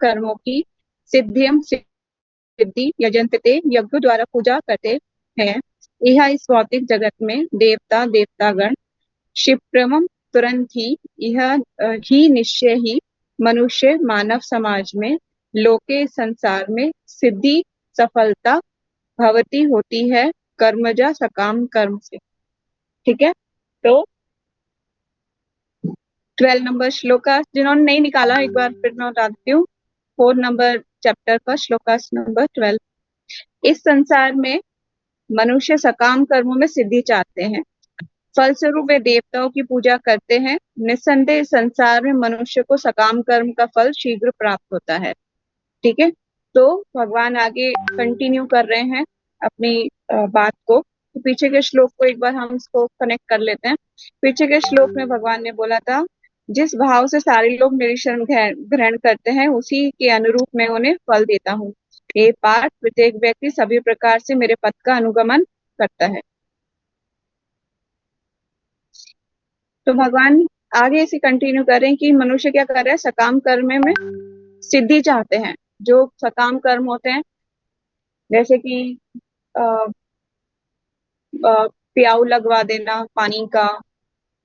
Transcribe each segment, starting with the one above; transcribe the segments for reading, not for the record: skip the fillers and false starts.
कर्मों की सिद्धियम सिद्धि यजंते यज्ञ द्वारा पूजा करते हैं। यह इस भौतिक जगत में देवता देवतागण क्षिप्रम तुरंत ही यह ही निश्चय ही मनुष्य मानव समाज में लोके संसार में सिद्धि सफलता भवती होती है कर्मजा सकाम कर्म से। ठीक है, तो 12 नंबर श्लोका, जिन्होंने नहीं निकाला एक बार फिर मैं बता देती हूँ। 4 नंबर चैप्टर का श्लोका नंबर 12। इस संसार में मनुष्य सकाम कर्मों में सिद्धि चाहते हैं, फलस्वरूप वे देवताओं की पूजा करते हैं। निस्संदेह संसार में मनुष्य को सकाम कर्म का फल शीघ्र प्राप्त होता है। ठीक है, तो भगवान आगे कंटिन्यू कर रहे हैं अपनी बात को। तो पीछे के श्लोक को एक बार हम इसको कनेक्ट कर लेते हैं। पीछे के श्लोक में भगवान ने बोला था, जिस भाव से सारे लोग मेरी शरण ग्रहण करते हैं उसी के अनुरूप मैं उन्हें फल देता हूँ। ये पाठ प्रत्येक व्यक्ति सभी प्रकार से मेरे पद का अनुगमन करता है। तो भगवान आगे इसे कंटिन्यू करें कि मनुष्य क्या कर रहा है, सकाम कर्म में सिद्धि चाहते हैं। जो सकाम कर्म होते हैं जैसे कि प्याऊ लगवा देना पानी का,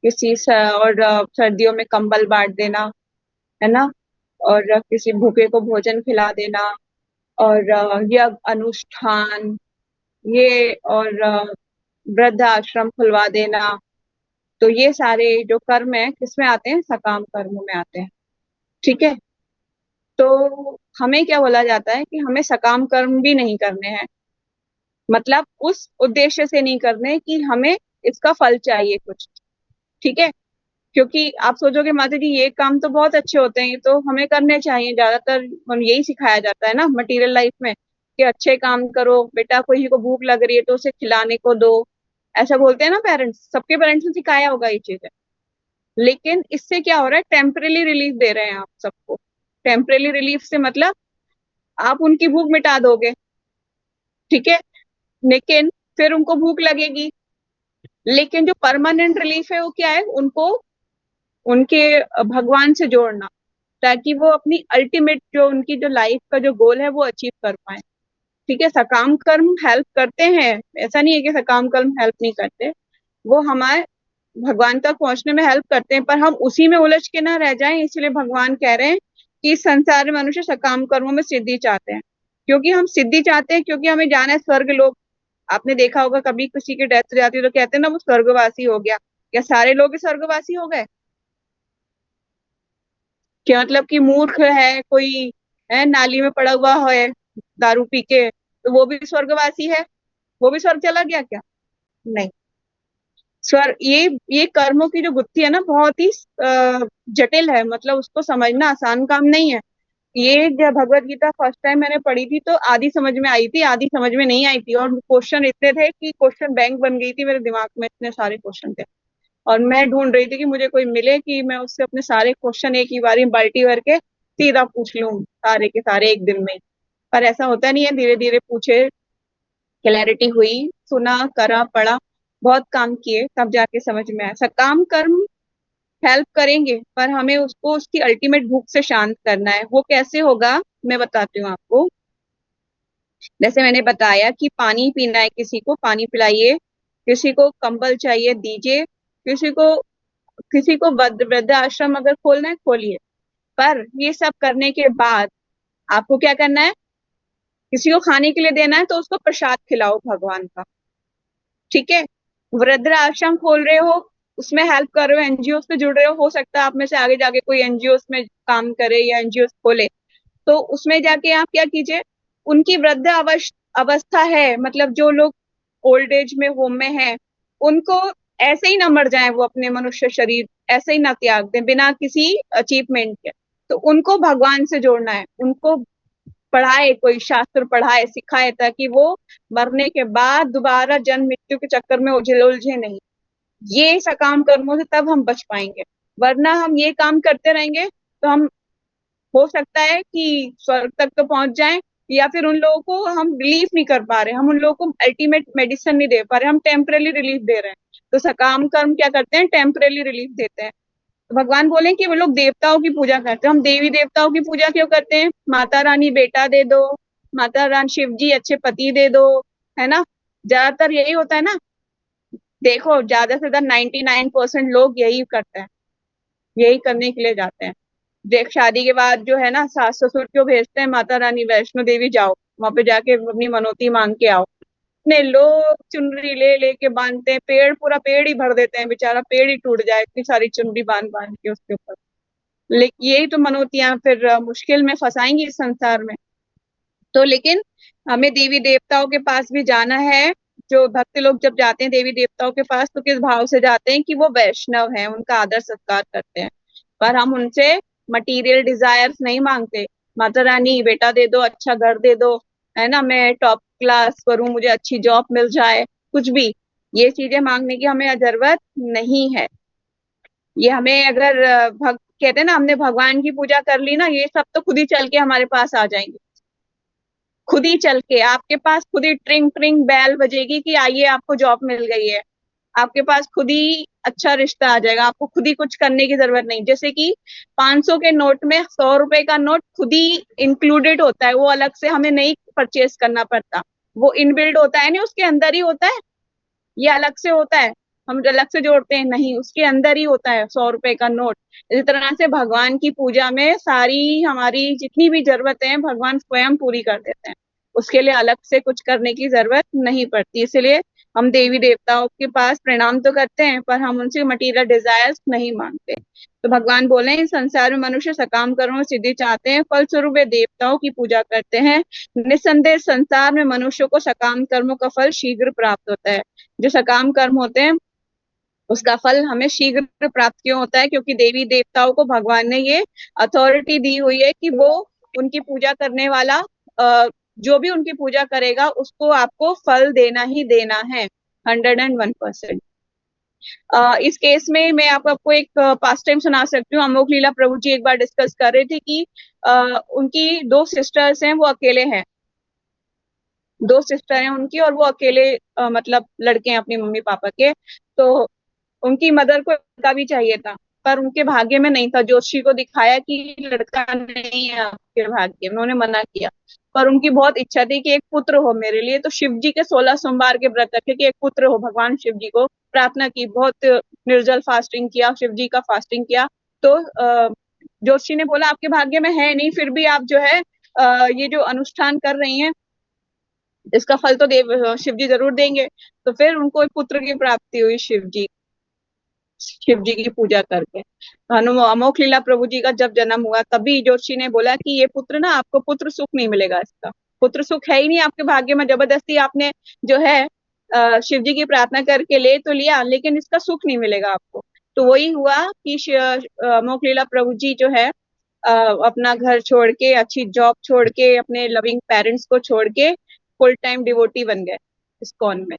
और सर्दियों में कंबल बांट देना, है ना, और किसी भूखे को भोजन खिला देना, और यज्ञ अनुष्ठान ये, और वृद्ध आश्रम खुलवा देना। तो ये सारे जो कर्म है किसमें आते हैं, सकाम कर्मों में आते हैं। ठीक है, तो हमें क्या बोला जाता है कि हमें सकाम कर्म भी नहीं करने हैं, मतलब उस उद्देश्य से नहीं करने कि हमें इसका फल चाहिए कुछ। ठीक है, क्योंकि आप सोचोगे माता जी ये काम तो बहुत अच्छे होते हैं, ये तो हमें करने चाहिए, ज्यादातर यही सिखाया जाता है ना मटेरियल लाइफ में कि अच्छे काम करो बेटा, कोई को भूख लग रही है तो उसे खिलाने को दो, ऐसा बोलते हैं ना पेरेंट्स, सबके पेरेंट्स ने सिखाया होगा ये चीज है। लेकिन इससे क्या हो रहा है, टेम्परेरी रिलीफ दे रहे हैं आप सबको। टेम्परेरी रिलीफ से मतलब आप उनकी भूख मिटा दोगे, ठीक है, लेकिन फिर उनको भूख लगेगी। लेकिन जो परमानेंट रिलीफ है वो क्या है, उनको उनके भगवान से जोड़ना, ताकि वो अपनी अल्टीमेट जो उनकी जो लाइफ का जो गोल है वो अचीव कर पाए। ठीक है, सकाम कर्म हेल्प करते हैं, ऐसा नहीं है कि सकाम कर्म हेल्प नहीं करते, वो हमारे भगवान तक पहुंचने में हेल्प करते हैं, पर हम उसी में उलझ के ना रह जाएं। इसलिए भगवान कह रहे हैं कि संसार में मनुष्य सकाम कर्मों में सिद्धि चाहते हैं। क्योंकि हम सिद्धि चाहते हैं, क्योंकि हमें जाना है स्वर्ग लोग। आपने देखा होगा कभी किसी की डेथ हो जाती है तो कहते हैं ना वो स्वर्गवासी हो गया। क्या सारे लोग ही स्वर्गवासी हो गए? क्या मतलब कि मूर्ख है कोई, है नाली में पड़ा हुआ है दारू पी के, तो वो भी स्वर्गवासी है, वो भी स्वर्ग चला गया क्या? नहीं। स्वर्ग, ये कर्मों की जो गुत्थी है ना बहुत ही जटिल है, मतलब उसको समझना आसान काम नहीं है। ये जब भगवत गीता फर्स्ट टाइम मैंने पढ़ी थी तो आधी समझ में आई थी, आधी समझ में नहीं आई थी, और क्वेश्चन इतने थे कि क्वेश्चन बैंक बन गई थी मेरे दिमाग में, इतने सारे क्वेश्चन थे। और मैं ढूंढ रही थी कि मुझे कोई मिले कि मैं उससे अपने सारे क्वेश्चन एक ही बारी बाल्टी भर के सीधा पूछ लूं सारे के सारे एक दिन में। पर ऐसा होता नहीं है, धीरे धीरे पूछे, क्लैरिटी हुई, सुना करा पढ़ा, बहुत काम किए, तब जाके समझ में आया। सकाम कर्म हेल्प करेंगे पर हमें उसको उसकी अल्टीमेट भूख से शांत करना है। वो कैसे होगा मैं बताती हूँ आपको। जैसे मैंने बताया कि पानी पीना है, किसी को पानी पिलाइए, किसी को कंबल चाहिए दीजिए, किसी को वृद्ध आश्रम अगर खोलना है खोलिए। पर ये सब करने के बाद आपको क्या करना है, किसी को खाने के लिए देना है तो उसको प्रसाद खिलाओ भगवान का। ठीक है, वृद्ध आश्रम खोल रहे हो, उसमें हेल्प कर रहे हो, एनजीओ से जुड़ रहे हो सकता है आप में से आगे जाके कोई एनजीओ में काम करे या एनजीओ खोले, तो उसमें जाके आप क्या कीजिए, उनकी वृद्ध अवस्था है, मतलब जो लोग ओल्ड एज में होम में है, उनको ऐसे ही ना मर जाए वो अपने मनुष्य शरीर, ऐसे ही ना त्याग दें बिना किसी अचीवमेंट के। तो उनको भगवान से जोड़ना है, उनको पढ़ाए, कोई शास्त्र पढ़ाए सिखाए, ताकि वो मरने के बाद दोबारा जन्म मृत्यु के चक्कर में उलझे नहीं। ये सकाम कर्मों से तब हम बच पाएंगे, वरना हम ये काम करते रहेंगे तो हम, हो सकता है कि स्वर्ग तक तो पहुंच जाएं, या फिर उन लोगों को हम रिलीफ नहीं कर पा रहे, हम उन लोगों को अल्टीमेट मेडिसिन नहीं दे पा रहे, हम टेम्परेरी रिलीफ दे रहे हैं। तो सकाम कर्म क्या करते हैं, टेम्परेरी रिलीफ देते हैं। तो भगवान बोले कि वो लोग देवताओं की पूजा करते हैं, हम देवी देवताओं की पूजा क्यों करते हैं? माता रानी बेटा दे दो, माता रानी शिव जी अच्छे पति दे दो, है ना? ज्यादातर यही होता है ना। देखो ज्यादा से ज्यादा 99% लोग यही करते हैं, यही करने के लिए जाते हैं। देख शादी के बाद जो है ना, सास ससुर क्यों भेजते हैं, माता रानी वैष्णो देवी जाओ, वहां पे जाके अपनी मनौती मांग के आओ। इतने लोग चुनरी ले लेके बांधते हैं, पेड़ पूरा पेड़ ही भर देते हैं, बेचारा पेड़ ही टूट जाए इतनी सारी चुनरी बांध बांध के उसके ऊपर। लेकिन यही तो मनोतियां फिर मुश्किल में फंसाएंगी इस संसार में। तो लेकिन हमें देवी देवताओं के पास भी जाना है। जो भक्त लोग जब जाते हैं देवी देवताओं के पास तो किस भाव से जाते हैं कि वो वैष्णव हैं, उनका आदर सत्कार करते हैं। पर हम उनसे मटेरियल डिजायर्स नहीं मांगते। माता रानी बेटा दे दो, अच्छा घर दे दो, है ना, मैं टॉप क्लास करूं, मुझे अच्छी जॉब मिल जाए, कुछ भी। ये चीजें मांगने की हमें जरूरत नहीं है। ये हमें अगर भक्त कहते हैं ना, हमने भगवान की पूजा कर ली ना, ये सब तो खुद ही चल के हमारे पास आ जाएंगे। खुद ही चल के आपके पास खुद ही ट्रिंग ट्रिंग बैल बजेगी कि आइए आपको जॉब मिल गई है। आपके पास खुद ही अच्छा रिश्ता आ जाएगा, आपको खुद ही कुछ करने की जरूरत नहीं। जैसे कि 500 के नोट में 100 रुपए का नोट खुद ही इंक्लूडेड होता है, वो अलग से हमें नहीं परचेज करना पड़ता। वो इनबिल्ड होता है, नहीं उसके अंदर ही होता है। ये अलग से होता है, हम अलग से जोड़ते हैं नहीं, उसके अंदर ही होता है 100 रुपए का नोट। इसी तरह से भगवान की पूजा में सारी हमारी जितनी भी जरूरतें हैं भगवान स्वयं पूरी कर देते हैं। उसके लिए अलग से कुछ करने की जरूरत नहीं पड़ती। इसलिए हम देवी देवताओं के पास प्रणाम तो करते हैं, पर हम उनसे मटीरियल डिजायर्स नहीं मांगते। तो भगवान बोले इस संसार में मनुष्य सकाम कर्मों सिद्धि चाहते हैं, फलस्वरूप वे देवताओं की पूजा करते हैं। निस्संदेह संसार में मनुष्य को सकाम कर्मों का फल शीघ्र प्राप्त होता है। जो सकाम कर्म होते हैं उसका फल हमें शीघ्र प्राप्त क्यों होता है? क्योंकि देवी देवताओं को भगवान ने ये अथॉरिटी दी हुई है कि वो उनकी पूजा करने वाला जो भी उनकी पूजा करेगा उसको आपको फल देना ही देना है, 101%। इस केस में मैं आपको एक पास्ट टाइम सुना सकती हूँ। अमोक लीला प्रभु जी एक बार डिस्कस कर रहे थे कि उनकी दो सिस्टर्स हैं, वो अकेले हैं, दो सिस्टर हैं उनकी, और वो अकेले मतलब लड़के हैं अपनी मम्मी पापा के। तो उनकी मदर को लड़का भी चाहिए था, पर उनके भाग्य में नहीं था। जोशी को दिखाया कि लड़का नहीं है आपके भाग्य में, उन्होंने मना किया। पर उनकी बहुत इच्छा थी कि एक पुत्र हो मेरे लिए, तो शिव जी के 16 सोमवार के व्रत रखे कि एक पुत्र हो। भगवान शिव जी को प्रार्थना की, बहुत निर्जल फास्टिंग किया, शिव जी का फास्टिंग किया। तो जोशी ने बोला आपके भाग्य में है नहीं, फिर भी आप जो है ये जो अनुष्ठान कर रही हैं इसका फल तो देव शिव जी जरूर देंगे। तो फिर उनको एक पुत्र की प्राप्ति हुई, शिव जी की पूजा करके। हनुम अमोक लीला प्रभु जी का जब जन्म हुआ तभी जोशी ने बोला कि ये पुत्र ना, आपको पुत्र सुख नहीं मिलेगा, इसका पुत्र सुख है ही नहीं आपके भाग्य में, जबरदस्ती आपने जो है शिव जी की प्रार्थना करके ले तो लिया, लेकिन इसका सुख नहीं मिलेगा आपको। तो वही हुआ कि अमोक लीला प्रभु जी जो है अपना घर छोड़ के, अच्छी जॉब छोड़ के, अपने लविंग पेरेंट्स को छोड़ के फुल टाइम डिवोटी बन गए इस्कॉन में।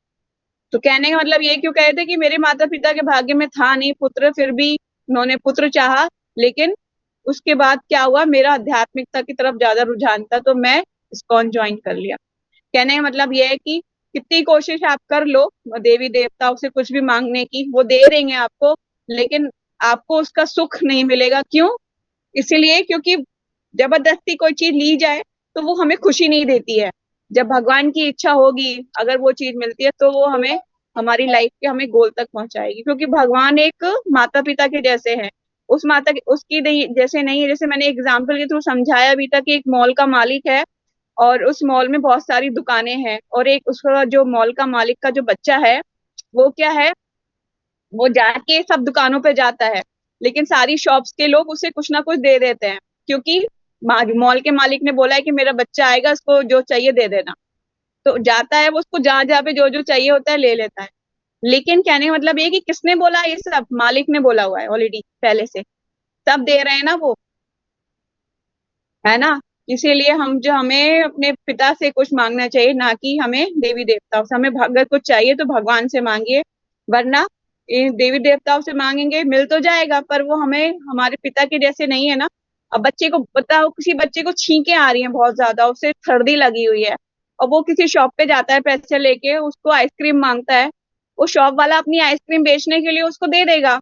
तो कहने का मतलब ये क्यों कहे थे कि मेरे माता पिता के भाग्य में था नहीं पुत्र, फिर भी उन्होंने पुत्र चाहा। लेकिन उसके बाद क्या हुआ, मेरा आध्यात्मिकता की तरफ ज्यादा रुझान था, तो मैं इस्कॉन ज्वाइन कर लिया। कहने का मतलब ये है कि कितनी कोशिश आप कर लो देवी देवताओं से कुछ भी मांगने की, वो दे देंगे आपको, लेकिन आपको उसका सुख नहीं मिलेगा। क्यों? इसीलिए क्योंकि जबरदस्ती कोई चीज ली जाए तो वो हमें खुशी नहीं देती है। जब भगवान की इच्छा होगी, अगर वो चीज मिलती है तो वो हमें हमारी लाइफ के हमें गोल तक पहुंचाएगी। क्योंकि भगवान एक माता पिता के जैसे हैं, उस माता उसकी नहीं जैसे नहीं है। जैसे मैंने एग्जाम्पल के थ्रू समझाया अभी तक, एक मॉल का मालिक है और उस मॉल में बहुत सारी दुकानें हैं, और एक उसका जो मॉल का मालिक का जो बच्चा है वो क्या है, वो जाके सब दुकानों पे जाता है, लेकिन सारी शॉप्स के लोग उसे कुछ ना कुछ दे देते हैं, क्योंकि मॉल के मालिक ने बोला है कि मेरा बच्चा आएगा, उसको जो चाहिए दे देना। तो जाता है वो, उसको जहां जहां पे जो जो चाहिए होता है ले लेता है। लेकिन कहने का मतलब ये कि किसने बोला, ये सब मालिक ने बोला हुआ है ऑलरेडी पहले से, सब दे रहे हैं ना वो, है ना। इसीलिए हमें अपने पिता से कुछ मांगना चाहिए, ना कि हमें देवी देवताओं से। हमें अगर कुछ चाहिए तो भगवान से मांगिए, वरना देवी देवताओं से मांगेंगे मिल तो जाएगा, पर वो हमें हमारे पिता के जैसे नहीं है ना। अब बच्चे को बताओ, किसी बच्चे को छींके आ रही हैं बहुत ज्यादा, उसे सर्दी लगी हुई है, और वो किसी शॉप पे जाता है पैसे लेके, उसको आइसक्रीम मांगता है, वो शॉप वाला अपनी आइसक्रीम बेचने के लिए उसको दे देगा,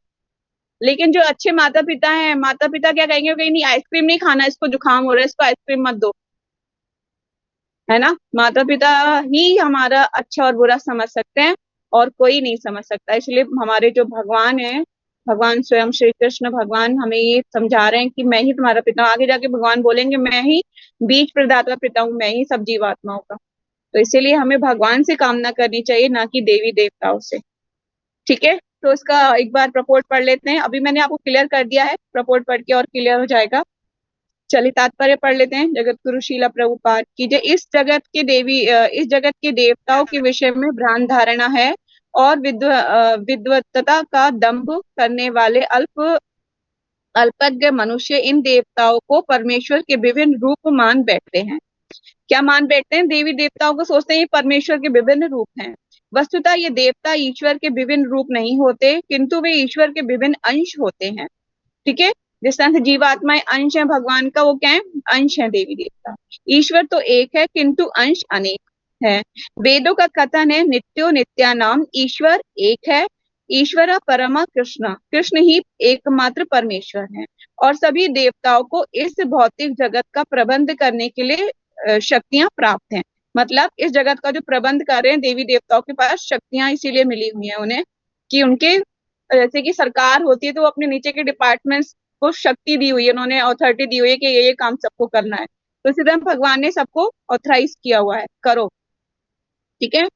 लेकिन जो अच्छे माता पिता हैं, माता पिता क्या कहेंगे, कहीं नहीं आइसक्रीम नहीं खाना, इसको जुकाम हो रहा है, इसको आइसक्रीम मत दो, है ना। माता पिता ही हमारा अच्छा और बुरा समझ सकते हैं, और कोई नहीं समझ सकता। इसलिए हमारे जो भगवान है, भगवान स्वयं श्री कृष्ण भगवान हमें ये समझा रहे हैं कि मैं ही तुम्हारा पिता हूँ। आगे जाके भगवान बोलेंगे मैं ही बीज प्रदाता पिता हूँ, मैं ही सब जीवात्माओं का। तो इसीलिए हमें भगवान से कामना करनी चाहिए, ना कि देवी देवताओं से। ठीक है, तो इसका एक बार प्रपोर्ट पढ़ लेते हैं। अभी मैंने आपको क्लियर कर दिया है, प्रपोर्ट पढ़ के और क्लियर हो जाएगा। चलिए तात्पर्य पढ़ लेते हैं। जगत गुरु शीला प्रभुपाद की जय। इस जगत के देवताओं के विषय में भ्रांत धारणा है, और विद्वत्ता का दंभ करने वाले अल्पज्ञ मनुष्य इन देवताओं को परमेश्वर के विभिन्न रूप मान बैठते हैं। क्या मान बैठते हैं? देवी देवताओं को सोचते हैं ये परमेश्वर के विभिन्न रूप हैं। वस्तुतः ये देवता ईश्वर के विभिन्न रूप नहीं होते, किंतु वे ईश्वर के विभिन्न अंश होते हैं। ठीक है, जिस तरह से जीवात्माएं अंश है भगवान का, वो क्या है? अंश है देवी देवता। ईश्वर तो एक है, किंतु अंश अनेक है। वेदों का कथन है नित्यो नित्यानाम, ईश्वर एक है। ईश्वर परमा कृष्ण, कृष्ण ही एकमात्र परमेश्वर है। और सभी देवताओं को इस भौतिक जगत का प्रबंध करने के लिए शक्तियां प्राप्त हैं। मतलब इस जगत का जो प्रबंध कर रहे हैं, देवी देवताओं के पास शक्तियां इसीलिए मिली हुई हैं उन्हें, कि उनके जैसे कि सरकार होती है तो वो अपने नीचे के डिपार्टमेंट्स को शक्ति दी हुई है, उन्होंने अथॉरिटी दी हुई है कि ये काम सबको करना है। तो इसी तरह भगवान ने सबको ऑथराइज किया हुआ है, करो। ठीक है,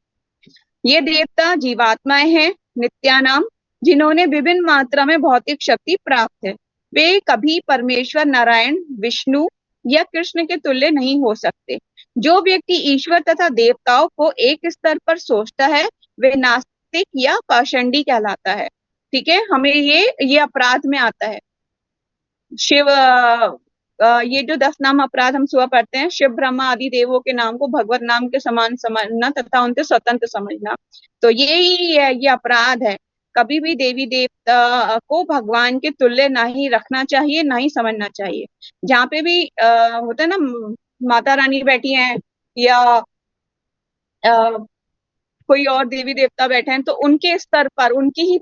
ये देवता जीवात्माएं हैं नित्यानाम, जिन्होंने विभिन्न मात्रा में भौतिक शक्ति प्राप्त है। वे कभी परमेश्वर नारायण, विष्णु या कृष्ण के तुल्य नहीं हो सकते। जो व्यक्ति ईश्वर तथा देवताओं को एक स्तर पर सोचता है, वे नास्तिक या पाषंडी कहलाता है। ठीक है, हमें ये अपराध में आता है। शिव ये जो 10 नाम अपराध हम सुबह पढ़ते हैं, शिव ब्रह्मा आदि देवों के नाम को भगवत नाम के समान समझना तथा उनसे स्वतंत्र समझना, तो यही है, ये अपराध है। कभी भी देवी देवता को भगवान के तुल्य ना ही रखना चाहिए, ना ही समझना चाहिए। जहाँ पे भी होता है ना, माता रानी बैठी हैं या कोई और देवी देवता बैठे हैं, तो उनके स्तर पर उनकी ही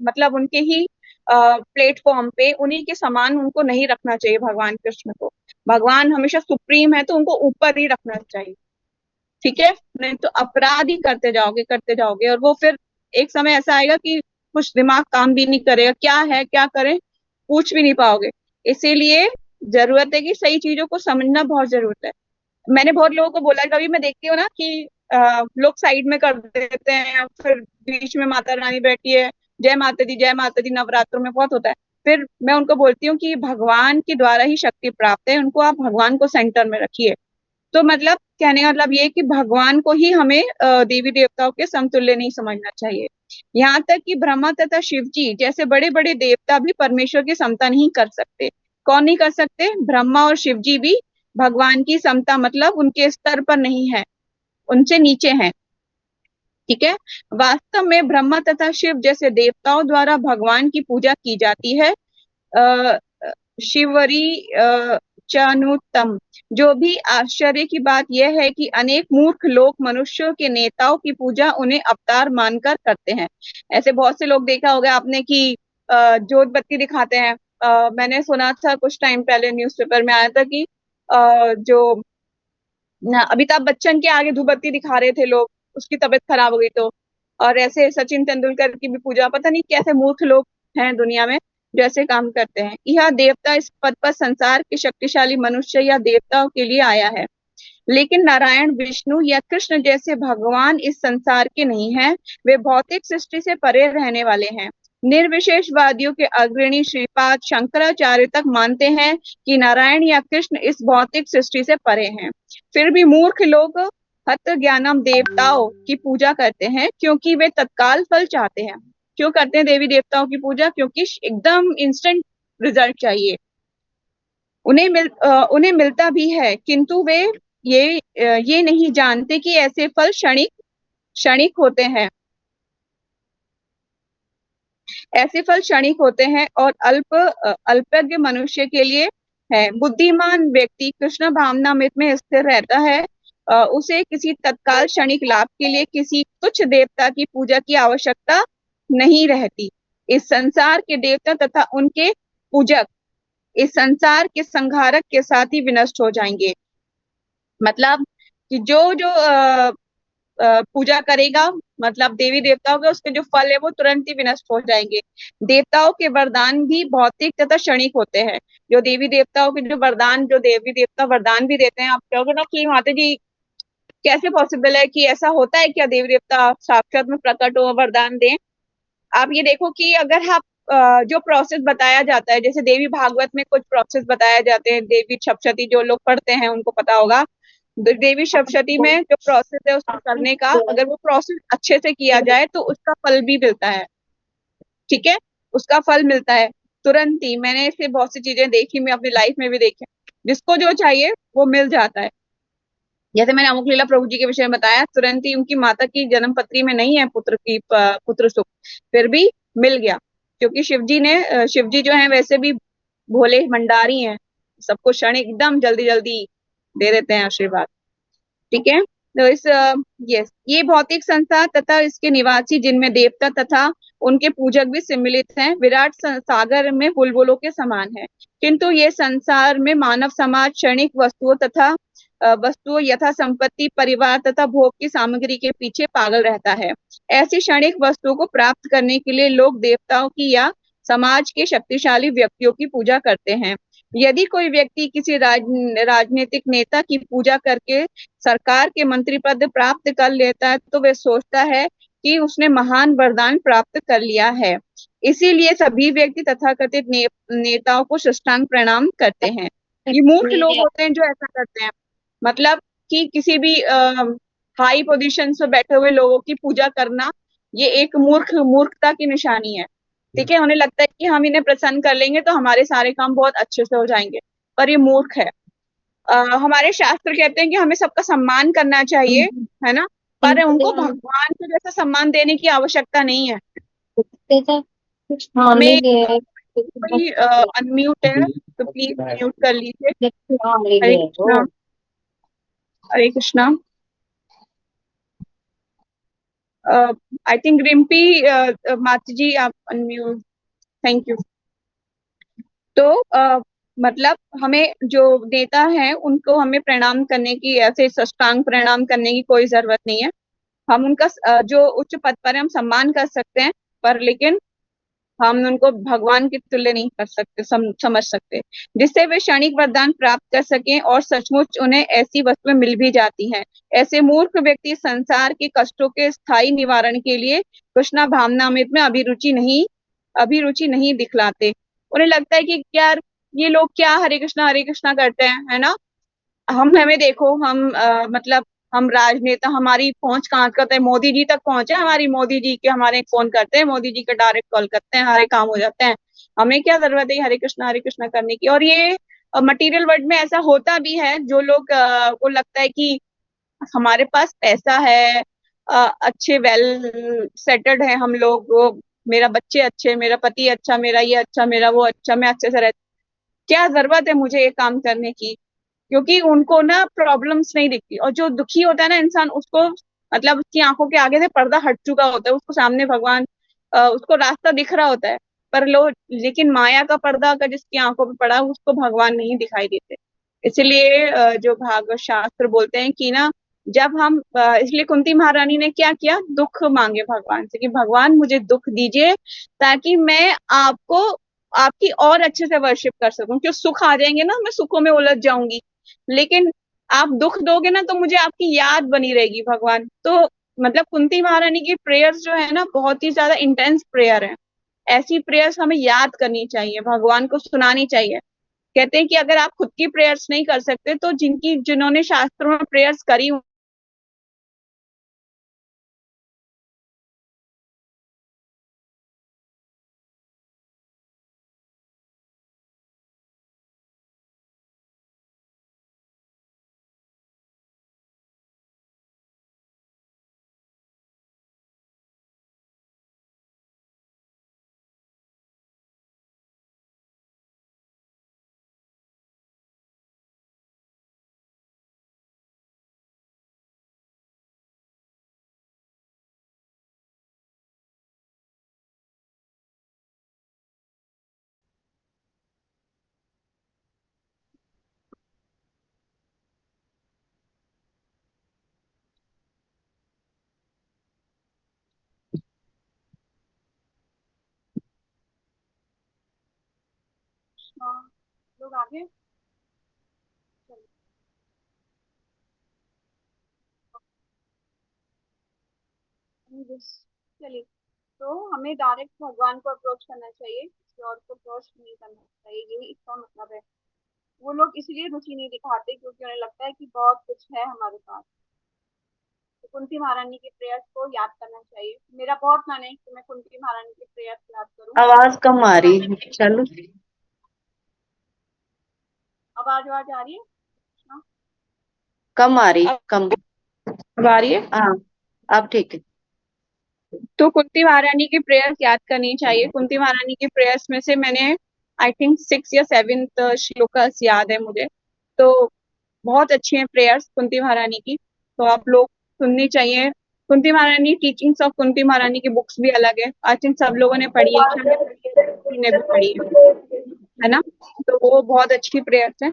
मतलब उनके ही प्लेटफॉर्म पे उन्हीं के समान उनको नहीं रखना चाहिए भगवान कृष्ण को। भगवान हमेशा सुप्रीम है, तो उनको ऊपर ही रखना चाहिए। ठीक है, नहीं तो अपराध ही करते जाओगे, और वो फिर एक समय ऐसा आएगा कि कुछ दिमाग काम भी नहीं करेगा, क्या है क्या करें पूछ भी नहीं पाओगे। इसीलिए जरूरत है कि सही चीजों को समझना बहुत जरूरत है। मैंने बहुत लोगों को बोला, कभी मैं देखती हूँ ना कि लोग साइड में कर देते हैं, फिर बीच में माता रानी बैठी है, जय माता दी जय माता दी, नवरात्रों में बहुत होता है। फिर मैं उनको बोलती हूँ कि भगवान के द्वारा ही शक्ति प्राप्त है, उनको आप भगवान को सेंटर में रखिए। तो मतलब कहने का मतलब ये है कि भगवान को ही हमें देवी देवताओं के समतुल्य नहीं समझना चाहिए। यहाँ तक कि ब्रह्मा तथा शिव जी जैसे बड़े बड़े देवता भी परमेश्वर की समता नहीं कर सकते। कौन नहीं कर सकते? ब्रह्मा और शिव जी भी भगवान की समता, मतलब उनके स्तर पर नहीं है, उनसे नीचे हैं। ठीक है, वास्तव में ब्रह्मा तथा शिव जैसे देवताओं द्वारा भगवान की पूजा की जाती है। अ, शिवरी चानुतम। जो भी आश्चर्य की बात यह है कि अनेक मूर्ख लोग मनुष्यों के नेताओं की पूजा उन्हें अवतार मानकर करते हैं। ऐसे बहुत से लोग देखा होगा आपने कि जोत बत्ती दिखाते हैं। मैंने सुना था कुछ टाइम पहले न्यूज़पेपर में आया था कि जो अमिताभ बच्चन के आगे धूप बत्ती दिखा रहे थे लोग, उसकी तबीयत खराब हो गई तो। और ऐसे सचिन तेंदुलकर की भी पूजा, पता नहीं कैसे मूर्ख लोग हैं दुनिया में जो ऐसे काम करते हैं। यह देवता इस पद पर संसार के शक्तिशाली मनुष्य या देवताओं के लिए आया है, लेकिन नारायण, विष्णु या कृष्ण जैसे भगवान इस संसार के नहीं हैं। वे भौतिक सृष्टि से परे रहने वाले हैं। निर्विशेषवादियों के अग्रणी श्रीपाद शंकराचार्य तक मानते हैं कि नारायण या कृष्ण इस भौतिक सृष्टि से परे हैं। फिर भी मूर्ख लोग हत ज्ञानम देवताओं की पूजा करते हैं, क्योंकि वे तत्काल फल चाहते हैं। क्यों करते हैं देवी देवताओं की पूजा? क्योंकि एकदम इंस्टेंट रिजल्ट चाहिए। उन्हें मिलता भी है, किंतु वे ये नहीं जानते कि ऐसे फल क्षणिक क्षणिक होते हैं। ऐसे फल क्षणिक होते हैं और अल्पज्ञ मनुष्य के लिए है। बुद्धिमान व्यक्ति कृष्ण भावनामृत में स्थिर रहता है। उसे किसी तत्काल क्षणिक लाभ के लिए किसी तुच्छ देवता की पूजा की आवश्यकता नहीं रहती। इस संसार के देवता तथा उनके पूजक इस संसार के संहारक के साथ ही विनष्ट हो जाएंगे। मतलब कि जो जो पूजा करेगा, मतलब देवी देवताओं के, उसके जो फल है वो तुरंत ही विनष्ट हो जाएंगे। देवताओं के वरदान भी भौतिक तथा क्षणिक होते हैं। जो देवी देवताओं के जो वरदान, जो देवी देवता वरदान भी देते हैं, आप कहोगे ना कि माता जी कैसे पॉसिबल है कि ऐसा होता है क्या, देवी देवता साक्षात में प्रकट हो वरदान दें। आप ये देखो कि अगर आप जो प्रोसेस बताया जाता है, जैसे देवी भागवत में कुछ प्रोसेस बताए जाते हैं, देवी सप्तशती जो लोग पढ़ते हैं उनको पता होगा। देवी सप्तशती में जो प्रोसेस है उसको करने का, अगर वो प्रोसेस अच्छे से किया जाए तो उसका फल भी मिलता है। ठीक है, उसका फल मिलता है तुरंत ही। मैंने ऐसे बहुत सी चीजें देखी, मैं अपनी लाइफ में भी देखी, जिसको जो चाहिए वो मिल जाता है। जैसे मैंने अमुक लीला प्रभु जी के विषय में बताया, तुरंत ही उनकी माता की जन्म पत्री में नहीं है पुत्र की पुत्र सुख, फिर भी मिल गया। क्योंकि शिव जी ने शिव जी जो है वैसे भी भोले भंडारी हैं, सबको क्षण एकदम जल्दी जल्दी दे देते हैं आशीर्वाद। ठीक है, तो यस, ये भौतिक संसार तथा इसके निवासी जिनमें देवता तथा उनके पूजक भी सम्मिलित हैं, विराट सागर में बुलबुलों के समान है। किंतु ये संसार में मानव समाज क्षणिक वस्तुओं तथा वस्तुओं यथा संपत्ति, परिवार तथा भोग की सामग्री के पीछे पागल रहता है। ऐसी क्षणिक वस्तुओं को प्राप्त करने के लिए लोग देवताओं की या समाज के शक्तिशाली व्यक्तियों की पूजा करते हैं। यदि कोई व्यक्ति किसी राजनीतिक नेता की पूजा करके सरकार के मंत्री पद प्राप्त कर लेता है तो वह सोचता है कि उसने महान वरदान प्राप्त कर लिया है। इसीलिए सभी व्यक्ति तथाकथित नेताओं को साष्टांग प्रणाम करते हैं। ये मूर्ख लोग होते हैं जो ऐसा करते हैं। मतलब कि किसी भी हाई पोजीशन पे बैठे हुए लोगों की पूजा करना, ये एक मूर्खता की निशानी है। ठीक है, उन्हें लगता है कि हम इन्हें प्रसन्न कर लेंगे तो हमारे सारे काम बहुत अच्छे से हो जाएंगे, पर ये मूर्ख है। हमारे शास्त्र कहते हैं कि हमें सबका सम्मान करना चाहिए, है ना, पर उनको भगवान को जैसा सम्मान देने की आवश्यकता नहीं है। हमें कोई अनम्यूट है तो प्लीज म्यूट कर लीजिए। हरे कृष्णा, हरे कृष्णा। आई थिंक रिम्पी माता जी आप अनम्यूट, थैंक यू। तो मतलब हमें जो नेता है उनको हमें प्रणाम करने की, ऐसे साष्टांग प्रणाम करने की कोई जरूरत नहीं है। हम उनका जो उच्च पद पर है हम सम्मान कर सकते हैं, पर लेकिन हम उनको भगवान के तुल्य नहीं कर सकते, समझ सकते, जिससे वे क्षणिक वरदान प्राप्त कर सकें और सचमुच उन्हें ऐसी वस्तुएं मिल भी जाती हैं। ऐसे मूर्ख व्यक्ति संसार के कष्टों के स्थायी निवारण के लिए कृष्णा भावनामृत में अभिरुचि नहीं दिखलाते। उन्हें लगता है कि यार ये लोग क्या हरे कृष्णा करते हैं, है ना। हम हमें देखो, हम मतलब हम राजनेता, हमारी पहुंच कहाँ तक है, मोदी जी तक पहुंचे हमारी, मोदी जी के हमारे फोन करते हैं, मोदी जी का डायरेक्ट कॉल करते हैं, हमारे काम हो जाते हैं। हमें क्या जरूरत है हरे कृष्णा करने की। और ये मटेरियल वर्ल्ड में ऐसा होता भी है, जो लोग को लगता है कि हमारे पास पैसा है, अच्छे वेल सेटल्ड है हम लोग, वो मेरा बच्चे अच्छे, मेरा पति अच्छा, मेरा ये अच्छा, मेरा वो अच्छा, मैं अच्छे से रहती, क्या जरूरत है मुझे ये काम करने की। क्योंकि उनको ना प्रॉब्लम्स नहीं दिखती, और जो दुखी होता है ना इंसान, उसको मतलब उसकी आंखों के आगे से पर्दा हट चुका होता है, उसको सामने भगवान, उसको रास्ता दिख रहा होता है। पर लोग, लेकिन माया का पर्दा अगर जिसकी आंखों पे पड़ा उसको भगवान नहीं दिखाई देते। इसलिए जो भागवत शास्त्र बोलते हैं कि ना, जब हम इसलिए कुंती महारानी ने क्या किया, दुख मांगे भगवान से कि भगवान मुझे दुख दीजिए ताकि मैं आपको, आपकी और अच्छे से वर्शिप कर सकूं। क्यों, सुख आ जाएंगे ना, मैं सुखों में उलझ जाऊंगी, लेकिन आप दुख दोगे ना तो मुझे आपकी याद बनी रहेगी भगवान। तो मतलब कुंती महारानी की प्रेयर्स जो है ना, बहुत ही ज्यादा इंटेंस प्रेयर है। ऐसी प्रेयर्स हमें याद करनी चाहिए, भगवान को सुनानी चाहिए। कहते हैं कि अगर आप खुद की प्रेयर्स नहीं कर सकते तो जिन्होंने शास्त्रों में प्रेयर्स करी हाँ, लोग आगे चलो। चलिए, तो हमें डायरेक्ट भगवान को अप्रोच करना चाहिए, किसी और को अप्रोच नहीं करना चाहिए, यही इसका मतलब है। वो लोग इसलिए रुचि नहीं दिखाते क्योंकि उन्हें लगता है कि बहुत कुछ है हमारे पास। तो कुंती महारानी की प्रेयर्स को याद करना चाहिए। मेरा बहुत मन है कि मैं कुंती महारानी की प्रेयर्स याद करूं। आवाज कम आ रही है, चलो। आवाज आवाज आ रही है? हाँ, कम आ रही, अब कम। अब आ रही है। हाँ, अब ठीक है। तो कुंती महारानी की प्रेयर्स याद करनी चाहिए। कुंती महारानी की प्रेयर्स में से मैंने आई थिंक 6 या 7 श्लोकास याद है मुझे। तो बहुत अच्छी हैं प्रेयर्स कुंती महारानी की, तो आप लोग सुननी चाहिए। कुंती महारानी, टीचिंग्स ऑफ कुंती महारानी की बुक्स भी अलग है, आई थिंक सब लोगों ने पढ़ी है, शायद किसी ने भी पढ़ी है ना। तो वो बहुत अच्छी प्रेयर्स है,